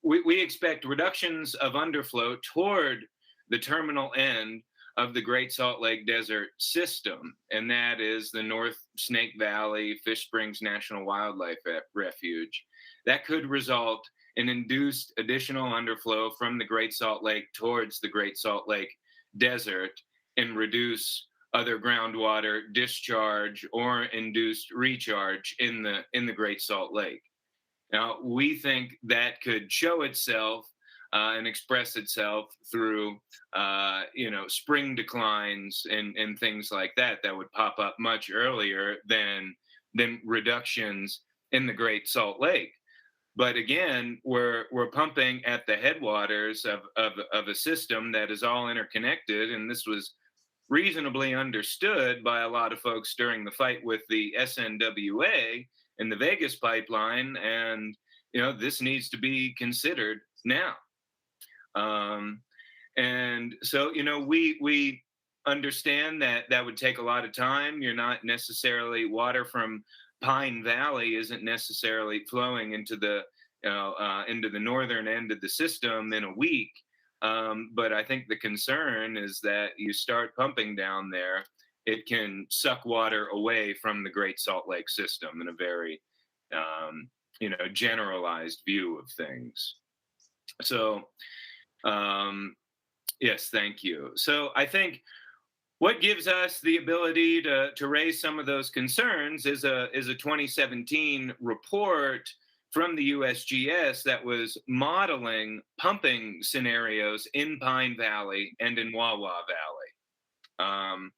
we expect reductions of underflow toward the terminal end of the Great Salt Lake Desert system, and that is the North Snake Valley Fish Springs National Wildlife Refuge. That could result in induced additional underflow from the Great Salt Lake towards the Great Salt Lake Desert and reduce other groundwater discharge or induced recharge in the Great Salt Lake. Now, we think that could show itself and express itself through, spring declines and things like that would pop up much earlier than reductions in the Great Salt Lake. But again, we're pumping at the headwaters of a system that is all interconnected, and this was reasonably understood by a lot of folks during the fight with the SNWA and the Vegas pipeline, and this needs to be considered now. And so we understand that would take a lot of time. You're not necessarily, water from Pine Valley isn't necessarily flowing into the northern end of the system in a week. But I think the concern is that you start pumping down there, it can suck water away from the Great Salt Lake system in a very, generalized view of things. So, yes, thank you. So I think what gives us the ability to raise some of those concerns is a 2017 report from the USGS that was modeling pumping scenarios in Pine Valley and in Wawa Valley.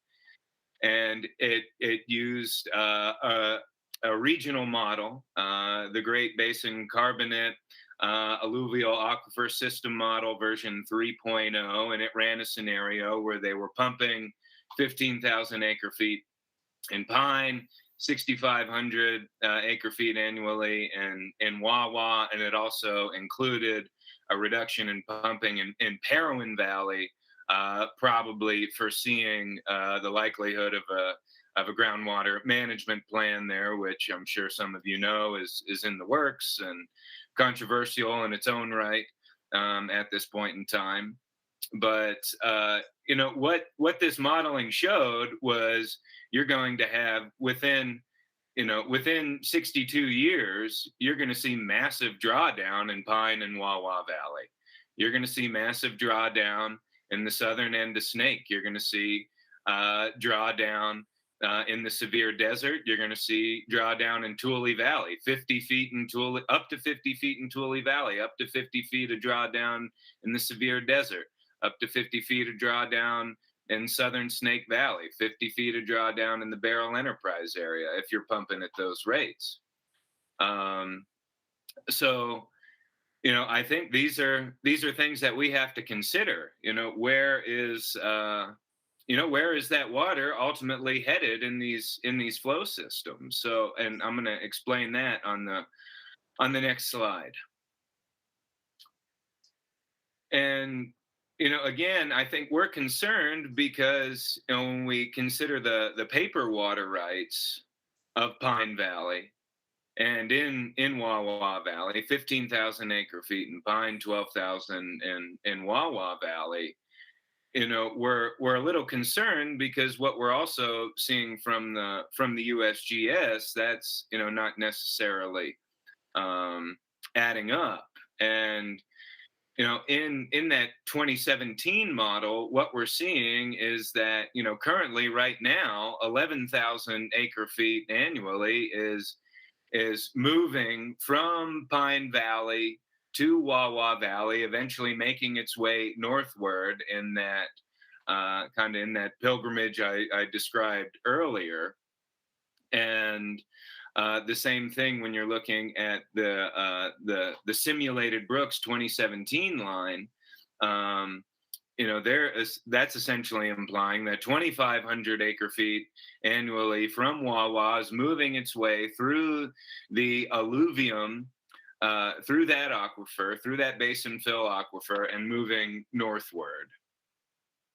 And it used a regional model, the Great Basin Carbonate Alluvial Aquifer System Model version 3.0, and it ran a scenario where they were pumping 15,000 acre feet in Pine, 6,500 acre feet annually in Wawa, and it also included a reduction in pumping in Parowan Valley, probably foreseeing the likelihood of a groundwater management plan there, which I'm sure some of you know is in the works and controversial in its own right at this point in time. But what this modeling showed was you're going to have within 62 years, you're going to see massive drawdown in Pine and Wawa Valley. You're going to see massive drawdown in the southern end of Snake. You're going to see drawdown in the Severe Desert. You're going to see drawdown in Tule Valley, 50 feet in Tule, up to 50 feet in Tule Valley, up to 50 feet of drawdown in the Severe Desert, up to 50 feet of drawdown in southern Snake Valley, 50 feet of drawdown in the Barrel Enterprise area if you're pumping at those rates. So, I think these are things that we have to consider. Where is that water ultimately headed in these flow systems? So, and I'm going to explain that on the next slide. And again, I think we're concerned because when we consider the paper water rights of Pine Valley and in Wawa Valley, 15,000 acre feet in Pine, 12,000 in Wawa Valley, we're a little concerned because what we're also seeing from the USGS, that's not necessarily adding up. And in that 2017 model, what we're seeing is that, currently right now, 11,000 acre feet annually is moving from Pine Valley to Wawa Valley, eventually making its way northward in that kind of in that pilgrimage I described earlier. And the same thing when you're looking at the simulated Brooks 2017 line. That's essentially implying that 2,500 acre feet annually from Wawa is moving its way through the alluvium, through that aquifer, through that basin fill aquifer, and moving northward.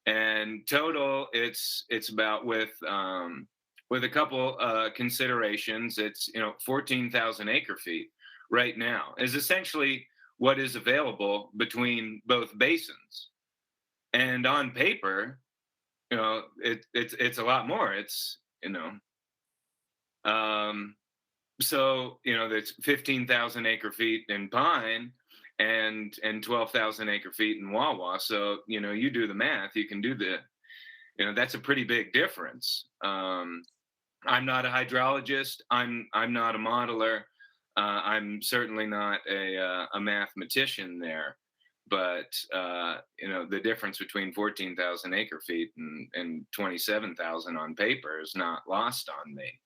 And total, it's about with a couple considerations, it's 14,000 acre feet right now is essentially what is available between both basins. And on paper, it's a lot more. It's so there's 15,000 acre feet in Pine and 12,000 acre feet in Wawa. So you do the math. You can do that's a pretty big difference. I'm not a hydrologist. I'm not a modeler. I'm certainly not a mathematician there. But the difference between 14,000 acre feet and 27,000 on paper is not lost on me.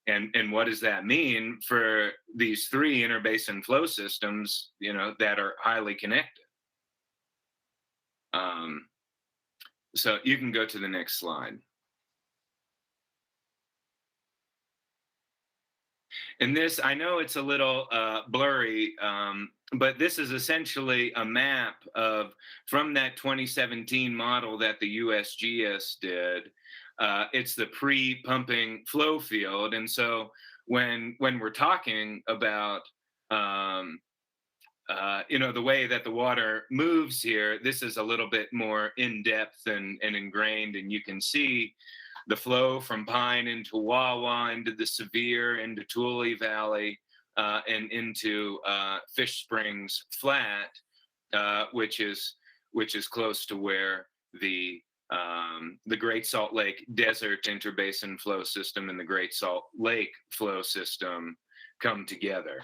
And what does that mean for these three interbasin flow systems, that are highly connected? So you can go to the next slide. And this, I know it's a little blurry, but this is essentially a map from that 2017 model that the USGS did. It's the pre-pumping flow field. And so when we're talking about, the way that the water moves here, this is a little bit more in-depth and ingrained, and you can see the flow from Pine into Wawa, into the Sevier, into Tule Valley, and into Fish Springs Flat, which is close to where the Great Salt Lake Desert Interbasin Flow System and the Great Salt Lake Flow System come together.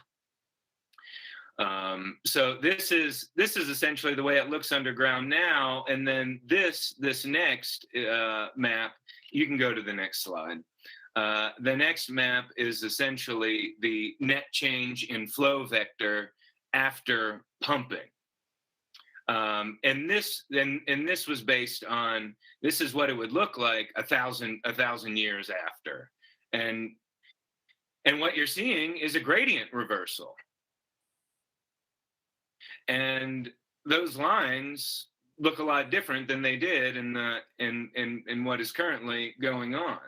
So this is essentially the way it looks underground now. And then this next map, you can go to the next slide. The next map is essentially the net change in flow vector after pumping. And this was based on, this is what it would look like a thousand years after. And what you're seeing is a gradient reversal. And those lines look a lot different than they did in what is currently going on.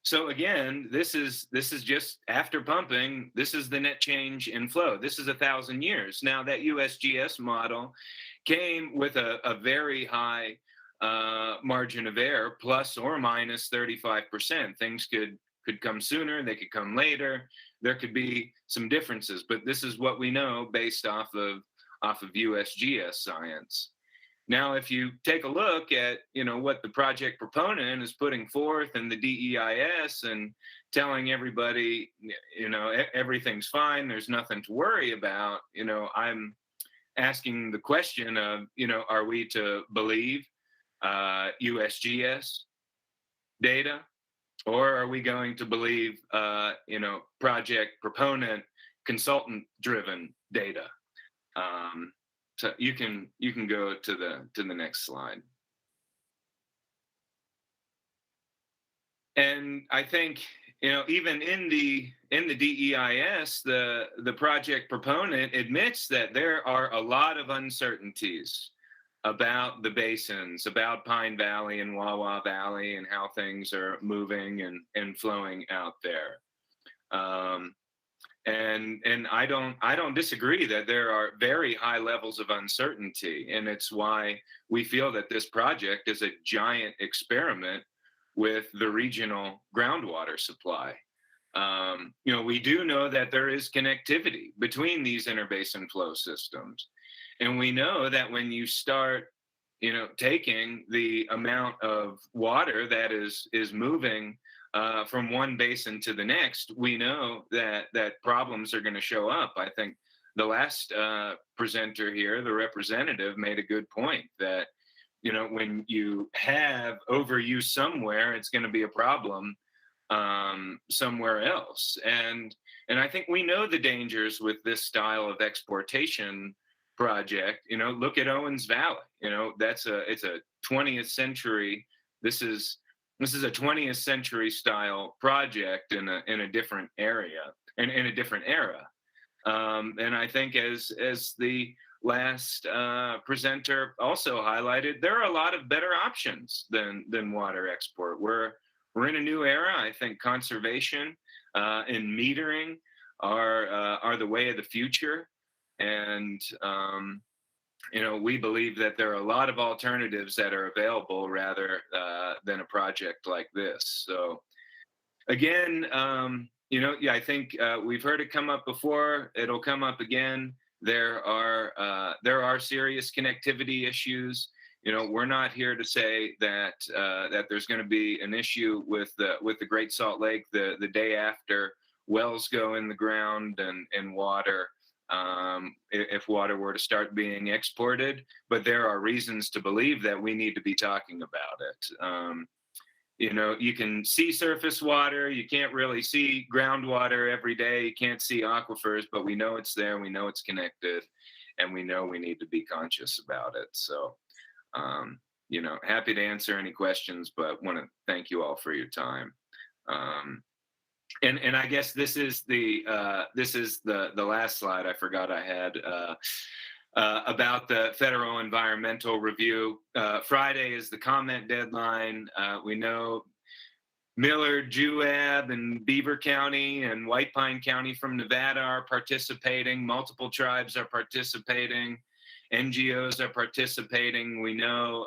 So again, this is just after pumping. This is the net change in flow. This is 1,000 years. Now that USGS model came with a very high margin of error, plus or minus 35%. Things could come sooner, they could come later. There could be some differences, but this is what we know based off of USGS science. Now, if you take a look at, what the project proponent is putting forth in the DEIS and telling everybody, everything's fine, there's nothing to worry about, I'm asking the question of, are we to believe USGS data, or are we going to believe, project proponent consultant driven data? So you can go to the next slide. And I think, even in the DEIS, the project proponent admits that there are a lot of uncertainties about the basins, about Pine Valley and Wawa Valley, and how things are moving and flowing out there. And I don't disagree that there are very high levels of uncertainty, and it's why we feel that this project is a giant experiment with the regional groundwater supply. We do know that there is connectivity between these interbasin flow systems, and we know that when you start, taking the amount of water that is moving from one basin to the next, we know that problems are going to show up. I think the last presenter here, the representative, made a good point that when you have overuse somewhere, it's going to be a problem somewhere else. And I think we know the dangers with this style of exportation project. Look at Owens Valley. It's a 20th century. This is a 20th century style project in a different area and in a different era. And I think as the last presenter also highlighted, there are a lot of better options than water export. We're in a new era. I think conservation and metering are the way of the future. And we believe that there are a lot of alternatives that are available rather than a project like this. So again, I think we've heard it come up before. It'll come up again. There are serious connectivity issues. We're not here to say that there's going to be an issue with the Great Salt Lake the day after wells go in the ground and water. If water were to start being exported, but there are reasons to believe that we need to be talking about it. You can see surface water, you can't really see groundwater every day, you can't see aquifers, but we know it's there, we know it's connected, and we know we need to be conscious about it. So, happy to answer any questions, but want to thank you all for your time. And I guess this is the last slide I forgot I had about the federal environmental review. Friday is the comment deadline. We know Millard, Juab, and Beaver County and White Pine County from Nevada are participating. Multiple tribes are participating. NGOs are participating. We know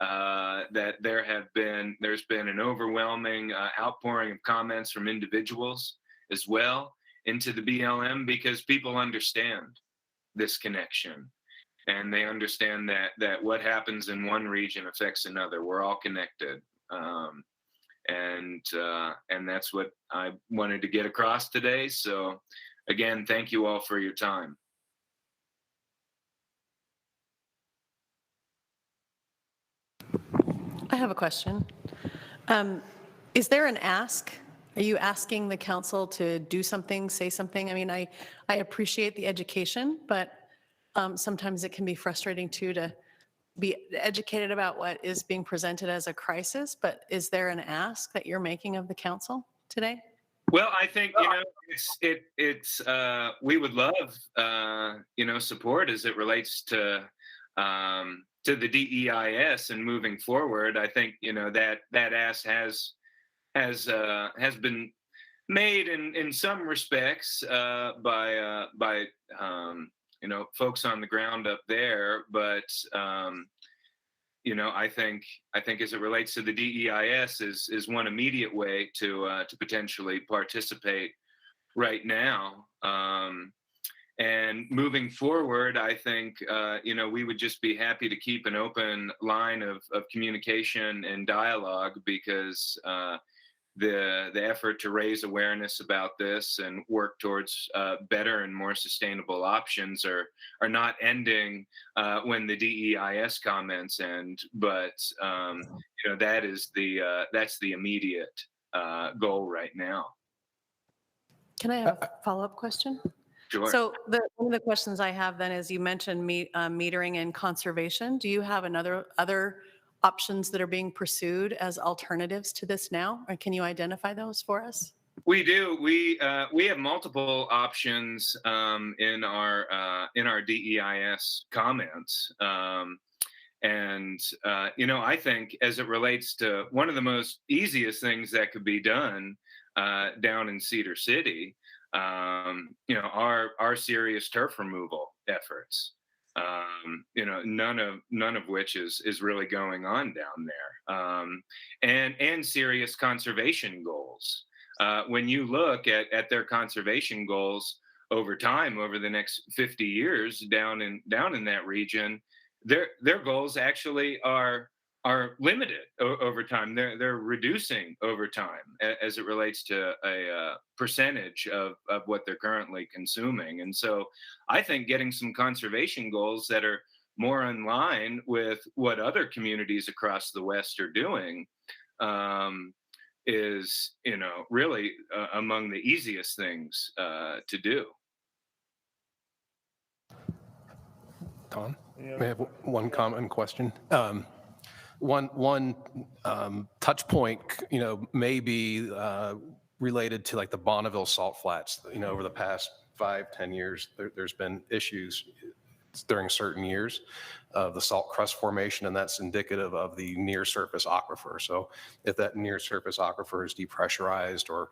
that there's been an overwhelming outpouring of comments from individuals as well into the BLM, because people understand this connection, and they understand that what happens in one region affects another. We're all connected, and that's what I wanted to get across today. So again, thank you all for your time. I have a question. Is there an ask? Are you asking the council to do something, say something? I mean, I appreciate the education, but sometimes it can be frustrating too to be educated about what is being presented as a crisis. But is there an ask that you're making of the council today? Well, I think, it's we would love, support as it relates to the DEIS and moving forward. I think, that ask has been made in some respects by folks on the ground up there, but I think as it relates to the DEIS is one immediate way to potentially participate right now. And moving forward, I think, we would just be happy to keep an open line of communication and dialogue, because the effort to raise awareness about this and work towards better and more sustainable options are not ending when the DEIS comments end, but that's the immediate goal right now. Can I have a follow-up question? Sure. So one of the questions I have then is, you mentioned metering and conservation. Do you have other options that are being pursued as alternatives to this now? Or can you identify those for us? We do. We have multiple options in our DEIS comments, and I think as it relates to one of the most easiest things that could be done down in Cedar City, our serious turf removal efforts. None of which is really going on down there, and serious conservation goals. When you look at their conservation goals over time, over the next 50 years down in that region, their goals actually are limited over time. They're reducing over time as it relates to a percentage of what they're currently consuming. And so I think getting some conservation goals that are more in line with what other communities across the West are doing, is, really among the easiest things to do. Don, may I have one comment and question? One touch point, may be related to like the Bonneville salt flats. Over the past 5-10 years, there's been issues during certain years of the salt crust formation, and that's indicative of the near surface aquifer. So if that near surface aquifer is depressurized or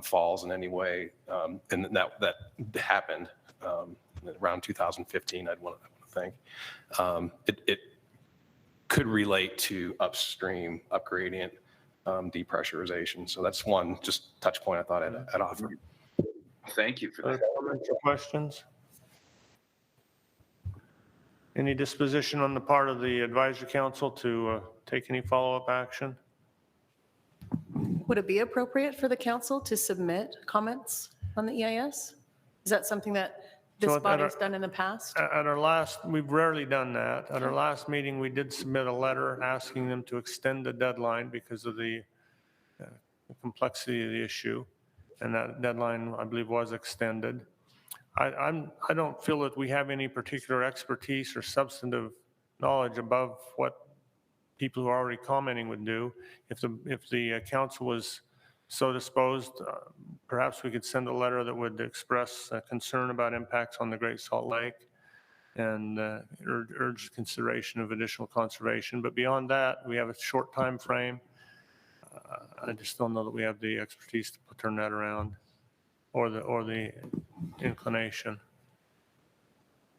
falls in any way, and that happened around 2015, I'd want to think, it could relate to upstream upgradient depressurization. So that's one just touch point I thought I'd offer. Thank you for that. Other comments or questions? Any disposition on the part of the advisory council to take any follow-up action? Would it be appropriate for the council to submit comments on the EIS? Is that something that this So at body's done in the past? At our last, we've rarely done that. At our last meeting, we did submit a letter asking them to extend the deadline because of the complexity of the issue. And that deadline, I believe, was extended. I don't feel that we have any particular expertise or substantive knowledge above what people who are already commenting would do. If the council was so disposed, perhaps we could send a letter that would express concern about impacts on the Great Salt Lake and urge consideration of additional conservation. But beyond that, we have a short time frame. I just don't know that we have the expertise to turn that around or the inclination.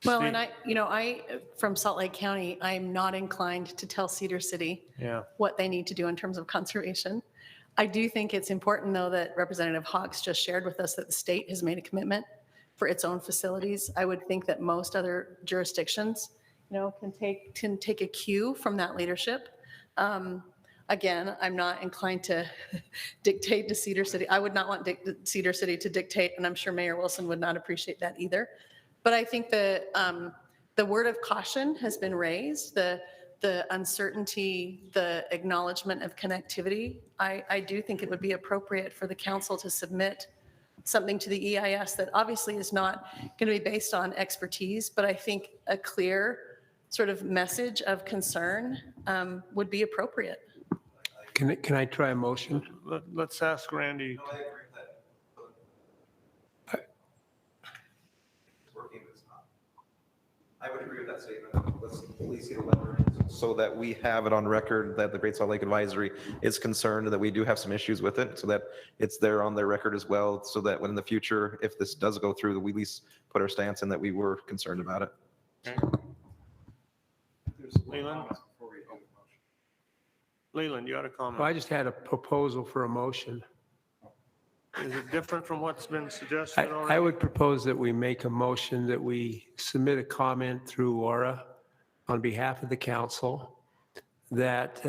Well, Steve? and I, from Salt Lake County, I'm not inclined to tell Cedar City what they need to do in terms of conservation. I do think it's important, though, that Representative Hawks just shared with us that the state has made a commitment for its own facilities. I would think that most other jurisdictions, can take a cue from that leadership. Again, I'm not inclined to dictate to Cedar City. I would not want Cedar City to dictate, and I'm sure Mayor Wilson would not appreciate that either. But I think the word of caution has been raised, the uncertainty, the acknowledgement of connectivity. I do think it would be appropriate for the council to submit something to the EIS that obviously is not going to be based on expertise, but I think a clear sort of message of concern would be appropriate. Can I try a motion? Let's ask Randy. I would agree with that statement. Let's please get a letter in so that we have it on record that the Great Salt Lake Advisory is concerned that we do have some issues with it, so that it's there on their record as well, so that when in the future, if this does go through, we at least put our stance in that we were concerned about it. Okay. Leland? Leland, you had a comment. Well, I just had a proposal for a motion. Is it different from what's been suggested already? I would propose that we make a motion that we submit a comment through Aura on behalf of the council that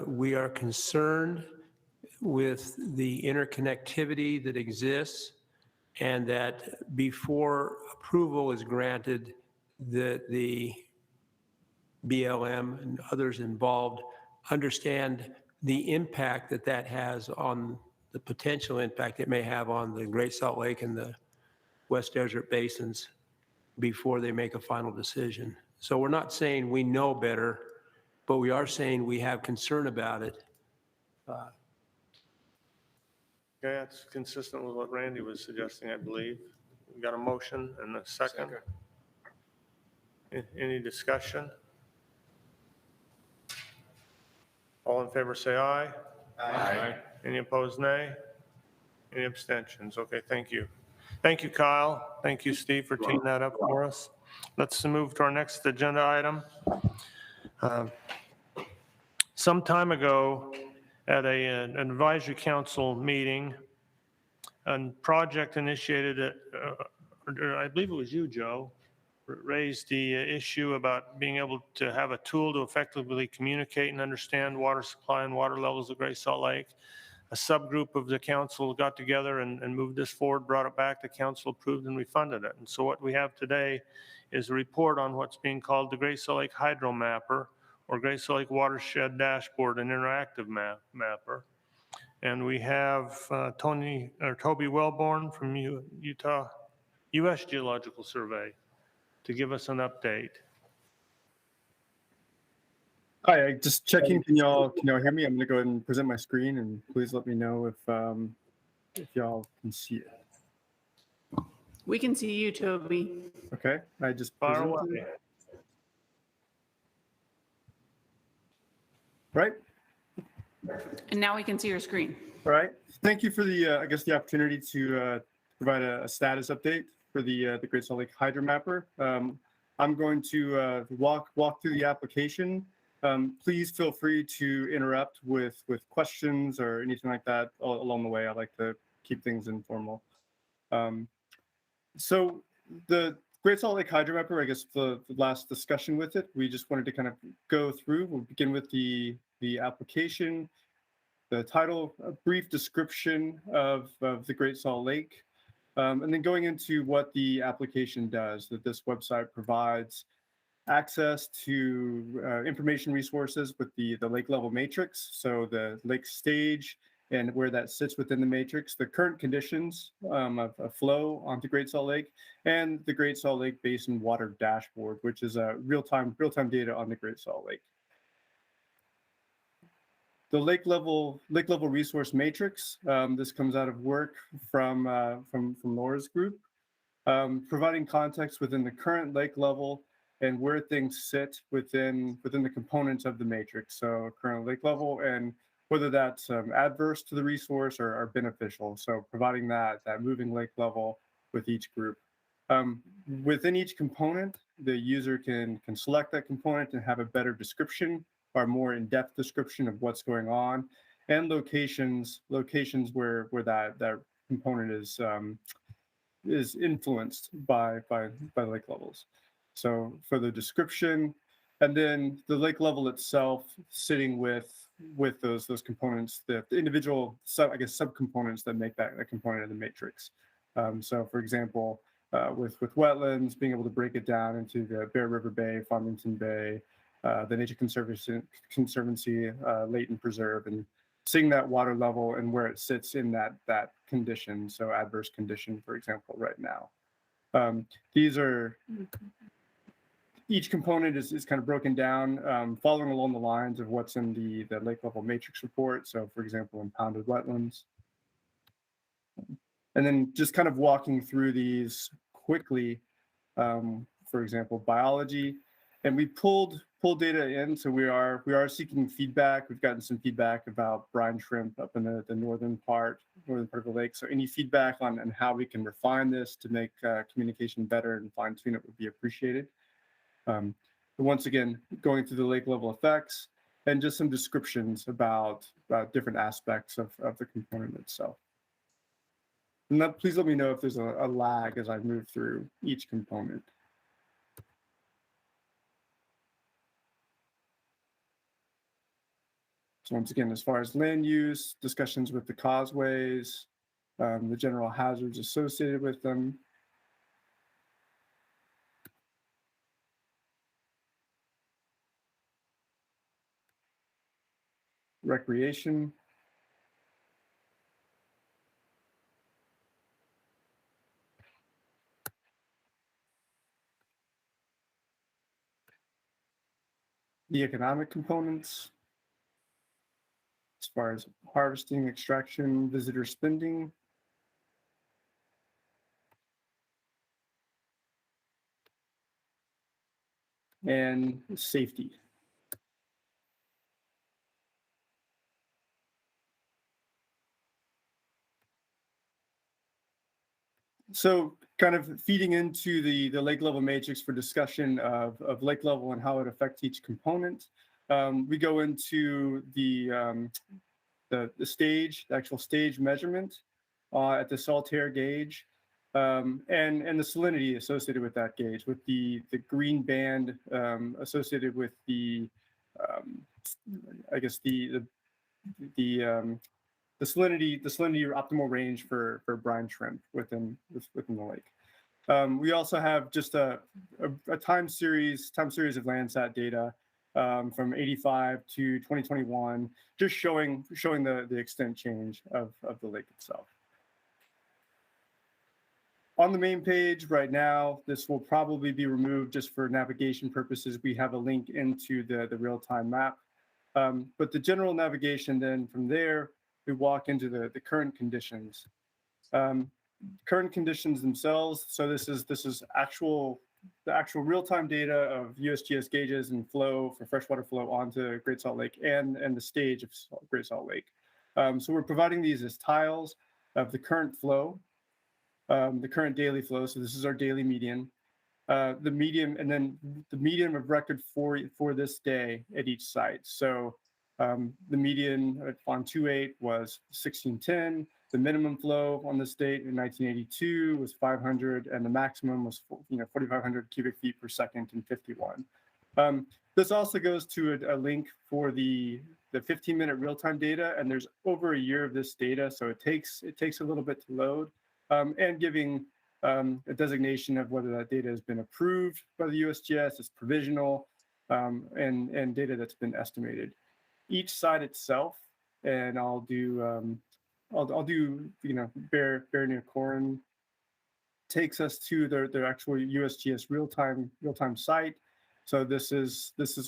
we are concerned with the interconnectivity that exists and that before approval is granted, that the BLM and others involved understand the impact that has on the potential impact it may have on the Great Salt Lake and the West Desert basins before they make a final decision. So we're not saying we know better, but we are saying we have concern about it. Okay, that's consistent with what Randy was suggesting, I believe. We got a motion and a second. Any discussion? All in favor say aye. Aye. Any opposed, nay? Any abstentions? Okay, thank you. Thank you, Kyle. Thank you, Steve, for teeing that up for us. Let's move to our next agenda item. Some time ago at an advisory council meeting, a project initiated, I believe it was you, Joe, raised the issue about being able to have a tool to effectively communicate and understand water supply and water levels of Great Salt Lake. A subgroup of the council got together and moved this forward, brought it back, the council approved, and we funded it. And so what we have today is a report on what's being called the Great Salt Lake Hydro Mapper, or Great Salt Lake Watershed Dashboard, an interactive mapper. And we have Toby Welborn from Utah, U.S. Geological Survey, to give us an update. Hi, just checking. Can y'all hear me? I'm going to go ahead and present my screen, and please let me know if y'all can see it. We can see you, Toby. Okay, I just Far presented. away. Right. And now we can see your screen. All right. Thank you for the the opportunity to provide a status update for the Great Salt Lake Hydro Mapper. I'm going to walk through the application. Please feel free to interrupt with questions or anything like that along the way. I like to keep things informal. So the Great Salt Lake Hydro Mapper, I guess the last discussion with it, we just wanted to kind of go through. We'll begin with the application, the title, a brief description of the Great Salt Lake, and then going into what the application does, that this website provides access to information resources with the lake level matrix, so the lake stage and where that sits within the matrix, the current conditions of flow onto Great Salt Lake, and the Great Salt Lake Basin water dashboard, which is real-time data on the Great Salt Lake. The lake level resource matrix, this comes out of work from Laura's group, providing context within the current lake level and where things sit within the components of the matrix. So current lake level and whether that's adverse to the resource or beneficial. So providing that moving lake level with each group. Within each component, the user can select that component and have a better description or more in-depth description of what's going on, and locations where that component is influenced by lake levels. So for the description, and then the lake level itself sitting with those components, the individual subcomponents that make that component of the matrix. So for example, with wetlands, being able to break it down into the Bear River Bay, Farmington Bay, the Nature Conservancy, Layton Preserve, and seeing that water level and where it sits in that condition, so adverse condition, for example, right now. These are, each component is kind of broken down, following along the lines of what's in the lake level matrix report. So for example, impounded wetlands. And then just kind of walking through these quickly, for example, biology. And we pulled data in, so we are seeking feedback. We've gotten some feedback about brine shrimp up in the northern part of the lake. So any feedback on how we can refine this to make communication better and fine tune it would be appreciated. Once again, going through the lake level effects and just some descriptions about different aspects of the component itself. And please let me know if there's a lag as I move through each component. So once again, as far as land use, discussions with the causeways, the general hazards associated with them. Recreation. The economic components. As far as harvesting, extraction, visitor spending. And safety. So kind of feeding into the lake level matrix for discussion of lake level and how it affects each component. We go into the actual stage measurement at the Saltaire gauge, and the salinity associated with that gauge, with the green band associated with the salinity optimal range for brine shrimp within the lake. We also have just a time series of Landsat data from 85 to 2021, just showing the extent change of the lake itself. On the main page right now, this will probably be removed just for navigation purposes. We have a link into the real-time map. But the general navigation, then from there, we walk into the current conditions. Current conditions themselves. So this is the actual real-time data of USGS gauges and flow for freshwater flow onto Great Salt Lake and the stage of Great Salt Lake. So we're providing these as tiles of the current flow, the current daily flow. So this is our daily median, the median, and then the median of record for this day at each site. So the median on 2/8 was 1610. The minimum flow on this date in 1982 was 500, and the maximum was 4,500 cubic feet per second in 51. This also goes to a link for the 15-minute real-time data, and there's over a year of this data, so it takes a little bit to load, and giving a designation of whether that data has been approved by the USGS, it's provisional, and data that's been estimated. Each site itself, and I'll do Bear near Quorum, takes us to their actual USGS real-time site. So this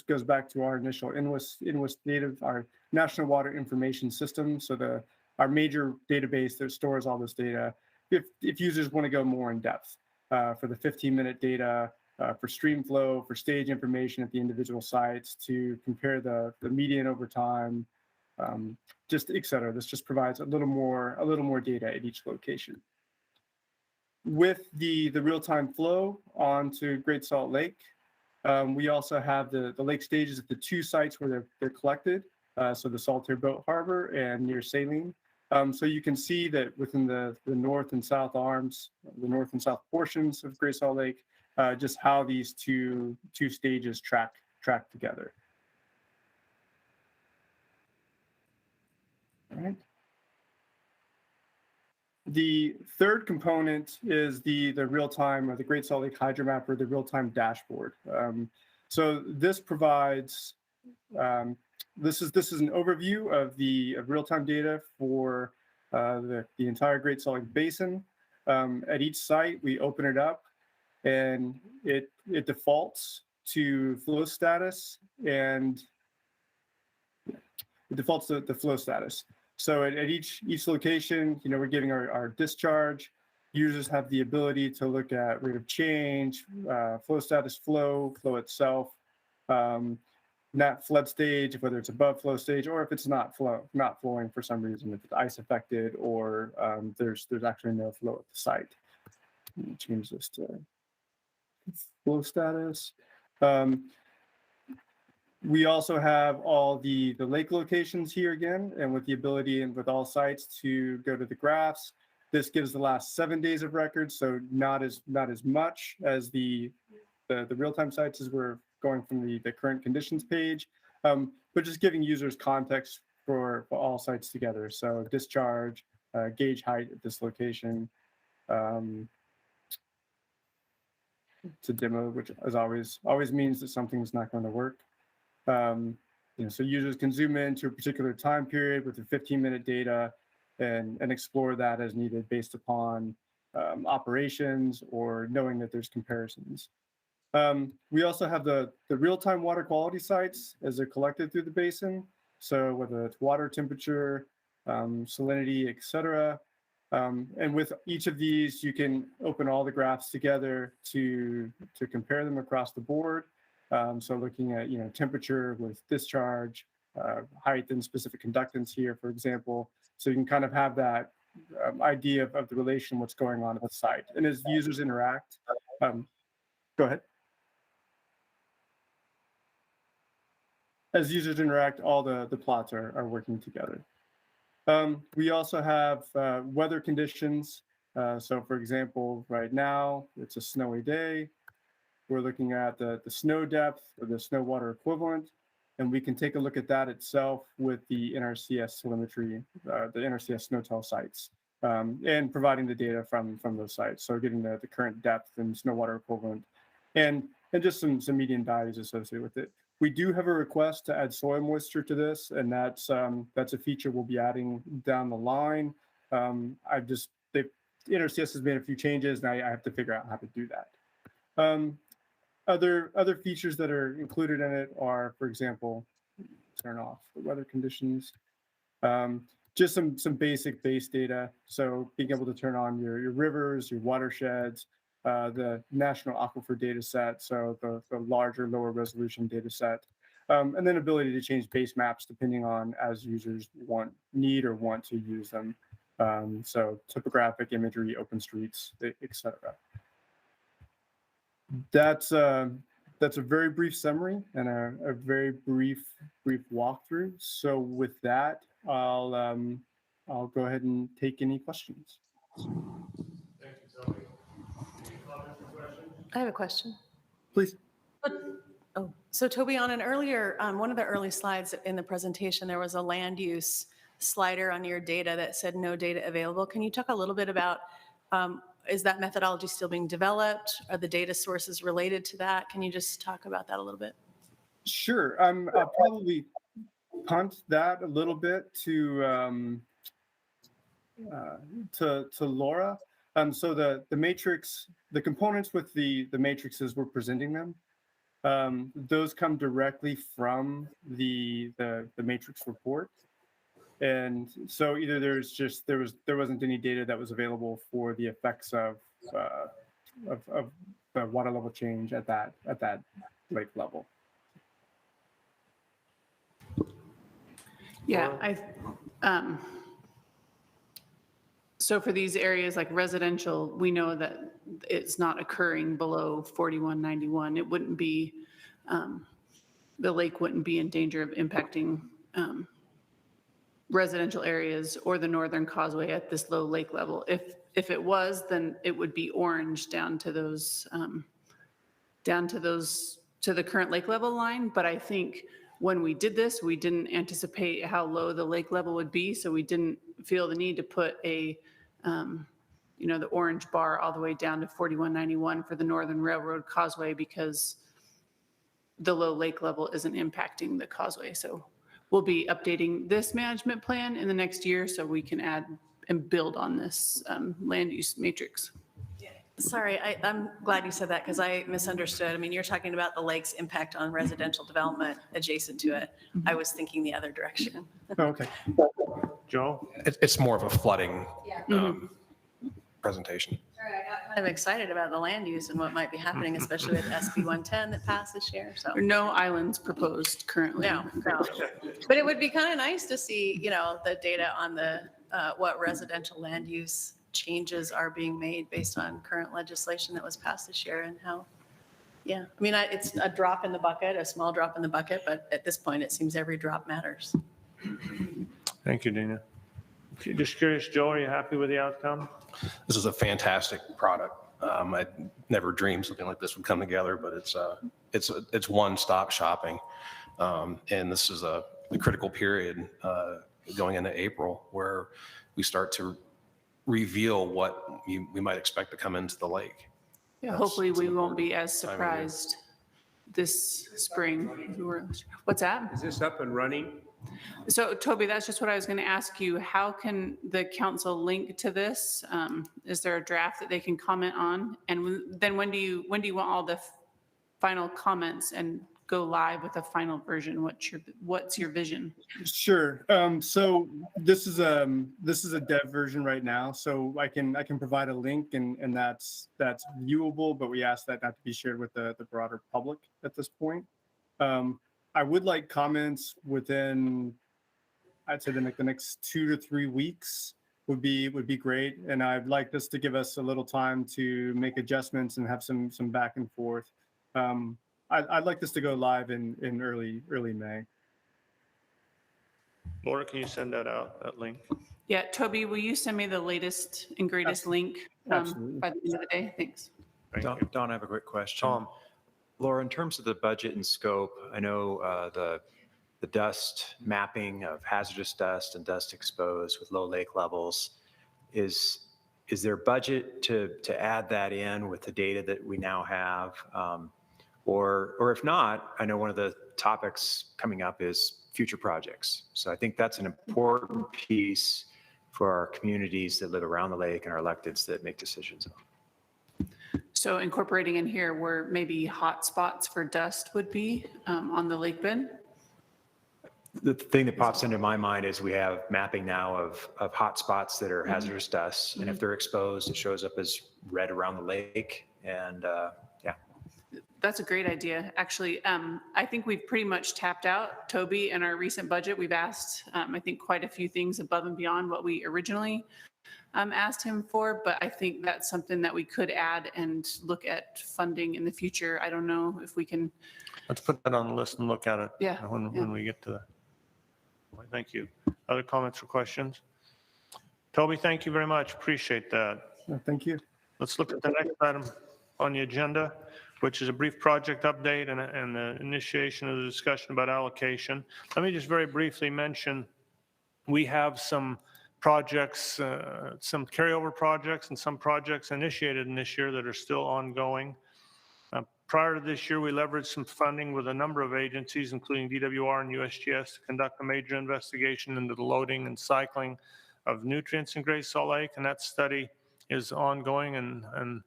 goes back to our initial INWIS data, our National Water Information System. So our major database that stores all this data. If users want to go more in depth for the 15-minute data, for stream flow, for stage information at the individual sites, to compare the median over time, just et cetera. This just provides a little more data at each location. With the real-time flow onto Great Salt Lake, we also have the lake stages at the two sites where they're collected. So the Saltair Boat Harbor and near Saline. So you can see that within the north and south arms, the north and south portions of Great Salt Lake, just how these two stages track together. All right. The third component is the real-time, or the Great Salt Lake hydromap, or the real-time dashboard. So this provides this is an overview of real-time data for the entire Great Salt Lake Basin. At each site, we open it up, and it defaults to flow status, and it defaults to the flow status. So at each location, we're giving our discharge. Users have the ability to look at rate of change, flow status, flow itself, net flood stage, whether it's above flow stage, or if it's not flowing for some reason, if it's ice affected, or there's actually no flow at the site. Let me change this to flow status. We also have all the lake locations here again, and with the ability and with all sites to go to the graphs. This gives the last 7 days of records, so not as much as the real-time sites as we're going from the current conditions page, but just giving users context for all sites together. So discharge, gauge height at this location, to demo, which as always means that something's not going to work. So users can zoom in to a particular time period with the 15-minute data and explore that as needed based upon operations or knowing that there's comparisons. We also have the real-time water quality sites as they're collected through the basin. So whether it's water temperature, salinity, et cetera. And with each of these, you can open all the graphs together to compare them across the board. So looking at temperature with discharge, height and specific conductance here, for example. So you can kind of have that idea of the relation, what's going on at the site. And as users interact, go ahead. As users interact, all the plots are working together. We also have weather conditions. So for example, right now, it's a snowy day. We're looking at the snow depth, or the snow water equivalent, and we can take a look at that itself with the NRCS telemetry, the NRCS SNOTEL sites. and providing the data from those sites. So getting the current depth and snow water equivalent and just some median values associated with it. We do have a request to add soil moisture to this, and that's a feature we'll be adding down the line. NRCS has made a few changes, and I have to figure out how to do that. Other features that are included in it are, for example, turn off the weather conditions. Just some basic base data. So being able to turn on your rivers, your watersheds, the national aquifer data set, so the larger, lower resolution data set, and then ability to change base maps depending on as users need or want to use them. So topographic imagery, open streets, etc. That's a very brief summary and a very brief walkthrough. So with that, I'll go ahead and take any questions. Thank you, Toby. Any comments or questions? I have a question. Please. Oh, so Toby, on one of the early slides in the presentation, there was a land use slider on your data that said no data available. Can you talk a little bit about, is that methodology still being developed? Are the data sources related to that? Can you just talk about that a little bit? Sure. I'll probably punt that a little bit to Laura. So the matrix, the components with the matrices, we're presenting them. Those come directly from the matrix report. And so either there wasn't any data that was available for the effects of the water level change at that lake level. Yeah, so for these areas like residential, we know that it's not occurring below 4191. It wouldn't be, the lake wouldn't be in danger of impacting residential areas or the northern causeway at this low lake level. If it was, then it would be orange down to the current lake level line. But I think when we did this, we didn't anticipate how low the lake level would be. So we didn't feel the need to put the orange bar all the way down to 4191 for the Northern Railroad Causeway because the low lake level isn't impacting the causeway. So we'll be updating this management plan in the next year so we can add and build on this land use matrix. Sorry, I'm glad you said that because I misunderstood. I mean, you're talking about the lake's impact on residential development adjacent to it. I was thinking the other direction. Okay. Joe? It's more of a flooding presentation. Sorry, I got kind of excited about the land use and what might be happening, especially with SB 110 that passed this year. So no islands proposed currently. No. But it would be kind of nice to see, the data on the what residential land use changes are being made based on current legislation that was passed this year and how, I mean, it's a drop in the bucket, a small drop in the bucket, but at this point, it seems every drop matters. Thank you, Dina. Just curious, Joe, are you happy with the outcome? This is a fantastic product. I never dreamed something like this would come together, but it's one-stop shopping. And this is a critical period going into April where we start to reveal what we might expect to come into the lake. Yeah, hopefully we won't be as surprised this spring. What's that? Is this up and running? So Toby, that's just what I was going to ask you. How can the council link to this? Is there a draft that they can comment on? And then when do you want all the final comments and go live with a final version? What's your vision? Sure. So this is a dev version right now. So I can provide a link and that's viewable, but we ask that not to be shared with the broader public at this point. I would like comments within, I'd say the next 2 to 3 weeks would be great. And I'd like this to give us a little time to make adjustments and have some back and forth. I'd like this to go live in early May. Laura, can you send that out, that link? Yeah, Toby, will you send me the latest and greatest link by the end of the day? Thanks. Don, I have a quick question. Tom. Laura, in terms of the budget and scope, I know the dust mapping of hazardous dust and dust exposed with low lake levels, Is there budget to add that in with the data that we now have? Or if not, I know one of the topics coming up is future projects. So I think that's an important piece for our communities that live around the lake and our electeds that make decisions. So incorporating in here where maybe hot spots for dust would be on the lake bed? The thing that pops into my mind is we have mapping now of hot spots that are hazardous dust. And if they're exposed, it shows up as red around the lake. And yeah. That's a great idea. Actually, I think we've pretty much tapped out. Toby, in our recent budget, we've asked, I think, quite a few things above and beyond what we originally asked him for, but I think that's something that we could add and look at funding in the future. I don't know if we can. Let's put that on the list and look at it Yeah, when we get to that. Thank you. Other comments or questions? Toby, thank you very much. Appreciate that. Thank you. Let's look at the next item on the agenda, which is a brief project update and the initiation of the discussion about allocation. Let me just very briefly mention, we have some projects, some carryover projects and some projects initiated in this year that are still ongoing. Prior to this year, we leveraged some funding with a number of agencies, including DWR and USGS, to conduct a major investigation into the loading and cycling of nutrients in Great Salt Lake, and that study is ongoing, and I'm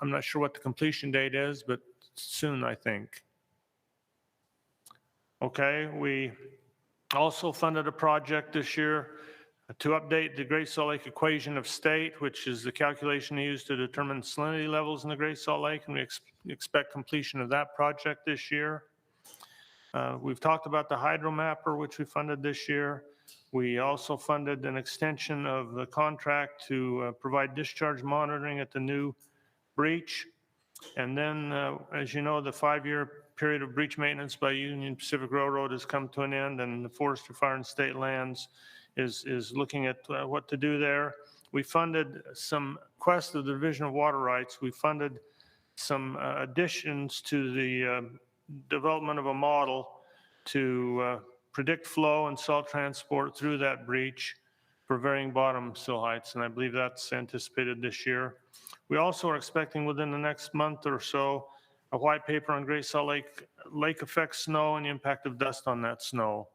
not sure what the completion date is, but soon, I think. Okay, we also funded a project this year to update the Great Salt Lake equation of state, which is the calculation used to determine salinity levels in the Great Salt Lake, and we expect completion of that project this year. We've talked about the hydromapper, which we funded this year. We also funded an extension of the contract to provide discharge monitoring at the new breach. And then, as you know, the 5-year period of breach maintenance by Union Pacific Railroad has come to an end, and the Forestry, Fire, and State Lands is looking at what to do there. We funded some quest of the Division of Water Rights. We funded some additions to the development of a model to predict flow and salt transport through that breach for varying bottom sill heights, and I believe that's anticipated this year. We also are expecting within the next month or so a white paper on Great Salt Lake effect snow and the impact of dust on that snow.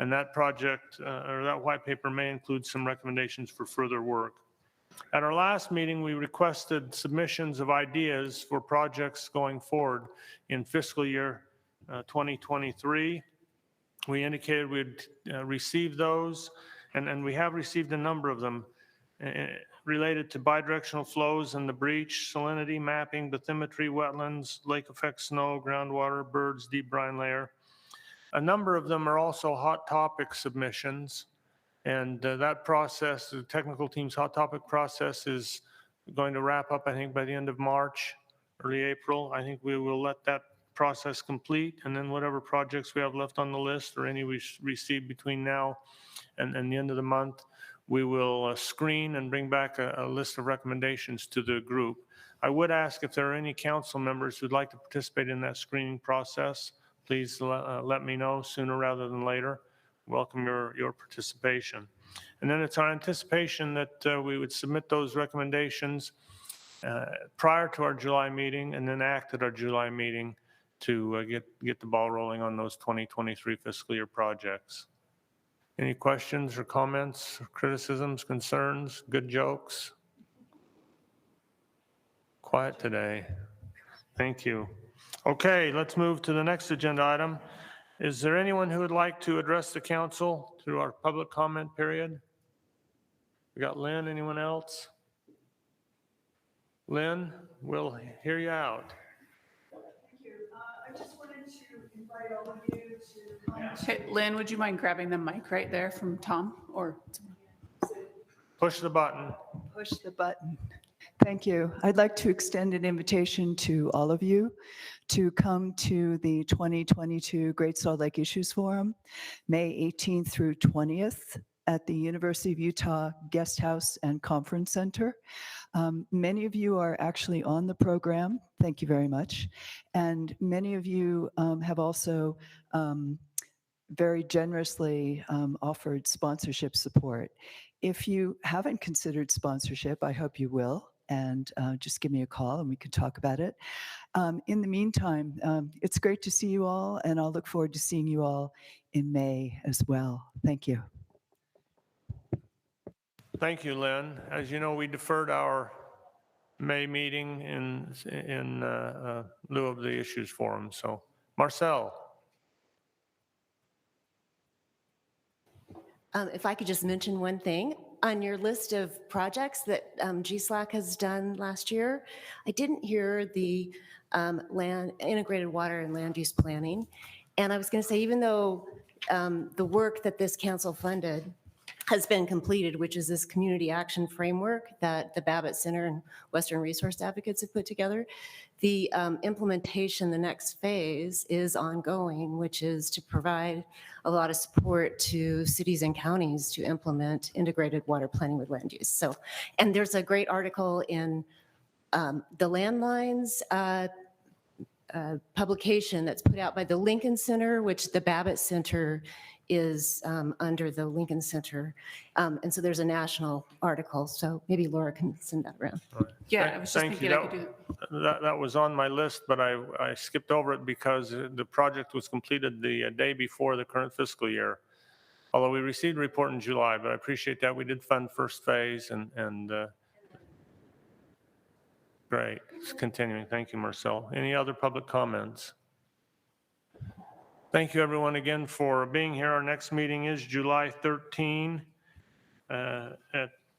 And that project, or that white paper, may include some recommendations for further work. At our last meeting, we requested submissions of ideas for projects going forward in fiscal year 2023. We indicated we'd receive those, and we have received a number of them related to bidirectional flows in the breach, salinity mapping, bathymetry, wetlands, lake effect snow, groundwater, birds, deep brine layer. A number of them are also hot topic submissions, and that process, the technical team's hot topic process, is going to wrap up, I think, by the end of March, early April. I think we will let that process complete, and then whatever projects we have left on the list or any we receive between now and the end of the month, we will screen and bring back a list of recommendations to the group. I would ask if there are any council members who'd like to participate in that screening process. Please let me know sooner rather than later. Welcome your participation. And then it's our anticipation that we would submit those recommendations prior to our July meeting and then act at our July meeting to get the ball rolling on those 2023 fiscal year projects. Any questions or comments, or criticisms, concerns, good jokes? Quiet today. Thank you. Okay, let's move to the next agenda item. Is there anyone who would like to address the council through our public comment period? We got Lynn, anyone else? Lynn, we'll hear you out. Thank you. I just wanted to invite all of you to come. Hey, Lynn, would you mind grabbing the mic right there from Tom? Or push the button. Push the button. Thank you. I'd like to extend an invitation to all of you to come to the 2022 Great Salt Lake Issues Forum, May 18th through 20th at the University of Utah Guest House and Conference Center. Many of you are actually on the program. Thank you very much. And many of you have also very generously offered sponsorship support. If you haven't considered sponsorship, I hope you will. And just give me a call and we can talk about it. In the meantime, it's great to see you all, and I'll look forward to seeing you all in May as well. Thank you. Thank you, Lynn. As you know, we deferred our May meeting in lieu of the issues forum. So, Marcel. If I could just mention one thing, on your list of projects that GSLAC has done last year, I didn't hear the integrated water and land use planning. And I was going to say, even though the work that this council funded has been completed, which is this community action framework that the Babbitt Center and Western Resource Advocates have put together, the implementation, the next phase is ongoing, which is to provide a lot of support to cities and counties to implement integrated water planning with land use. So, and there's a great article in the Landlines publication that's put out by the Lincoln Center, which the Babbitt Center is under the Lincoln Center. And so there's a national article. So maybe Laura can send that around. Yeah, I was just Thank thinking you. I could do That was on my list, but I skipped over it because the project was completed the day before the current fiscal year. Although we received a report in July, but I appreciate that. We did fund first phase and great. It's continuing. Thank you, Marcel. Any other public comments? Thank you, everyone, again for being here. Our next meeting is July 13 at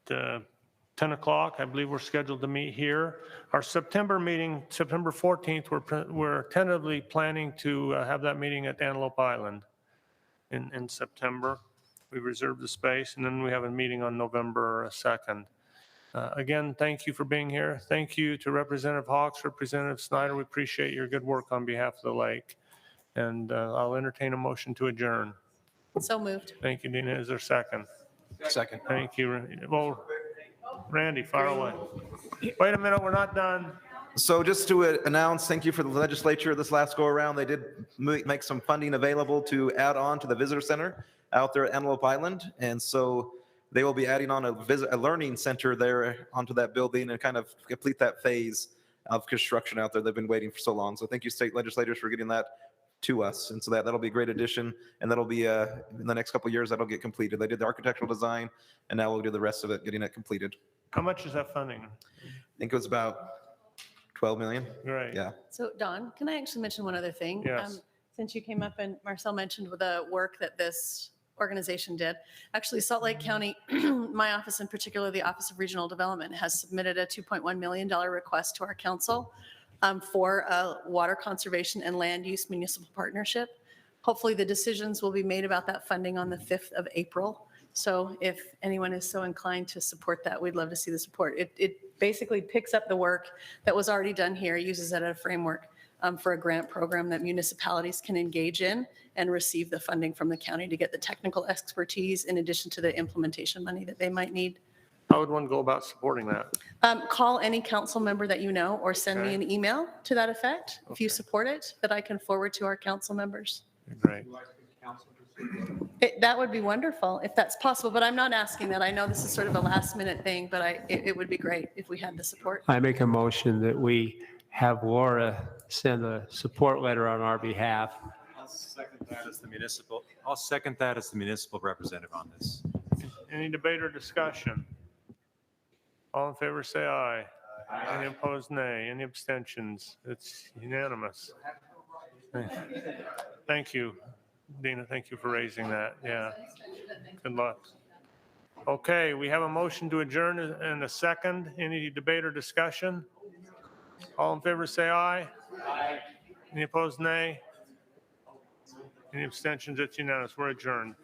10 o'clock. I believe we're scheduled to meet here. Our September meeting, September 14th, we're tentatively planning to have that meeting at Antelope Island in September. We reserved the space, and then we have a meeting on November 2nd. Again, thank you for being here. Thank you to Representative Hawks, Representative Snyder. We appreciate your good work on behalf of the lake. And I'll entertain a motion to adjourn. So moved. Thank you, Dina. Is there a second? Second. Thank you. Well, Randy, fire away. Wait a minute, we're not done. So just to announce, thank you for the legislature this last go around. They did make some funding available to add on to the visitor center out there at Antelope Island. And so they will be adding on a learning center there onto that building and kind of complete that phase of construction out there. They've been waiting for so long. So thank you, state legislators, for getting that to us. And so that'll be a great addition. And that'll be in the next couple of years, that'll get completed. They did the architectural design and now we'll do the rest of it, getting it completed. How much is that funding? I think it was about 12 million. Great. Yeah. So Don, can I actually mention one other thing? Yes. Since you came up and Marcel mentioned the work that this organization did. Actually, Salt Lake County, my office in particular, the Office of Regional Development, has submitted a $2.1 million request to our council for a water conservation and land use municipal partnership. Hopefully the decisions will be made about that funding on the 5th of April. So if anyone is so inclined to support that, we'd love to see the support. It basically picks up the work that was already done here, uses it as a framework for a grant program that municipalities can engage in and receive the funding from the county to get the technical expertise in addition to the implementation money that they might need. How would one go about supporting that? Call any council member that you know or send me Okay. an email to that effect if you support it, that I can forward to our council members. Great. That would be wonderful if that's possible, but I'm not asking that. I know this is sort of a last minute thing, but it would be great if we had the support. I make a motion that we have Laura send a support letter on our behalf. I'll second that as the municipal representative on this. Any debate or discussion? All in favor, say aye. Any opposed, nay. Any abstentions? It's unanimous. Thank you, Dina. Thank you for raising that. Yeah. Good luck. Okay, we have a motion to adjourn in a second. Any debate or discussion? All in favor, say aye. Aye. Any opposed, nay. Any abstentions? It's unanimous. We're adjourned.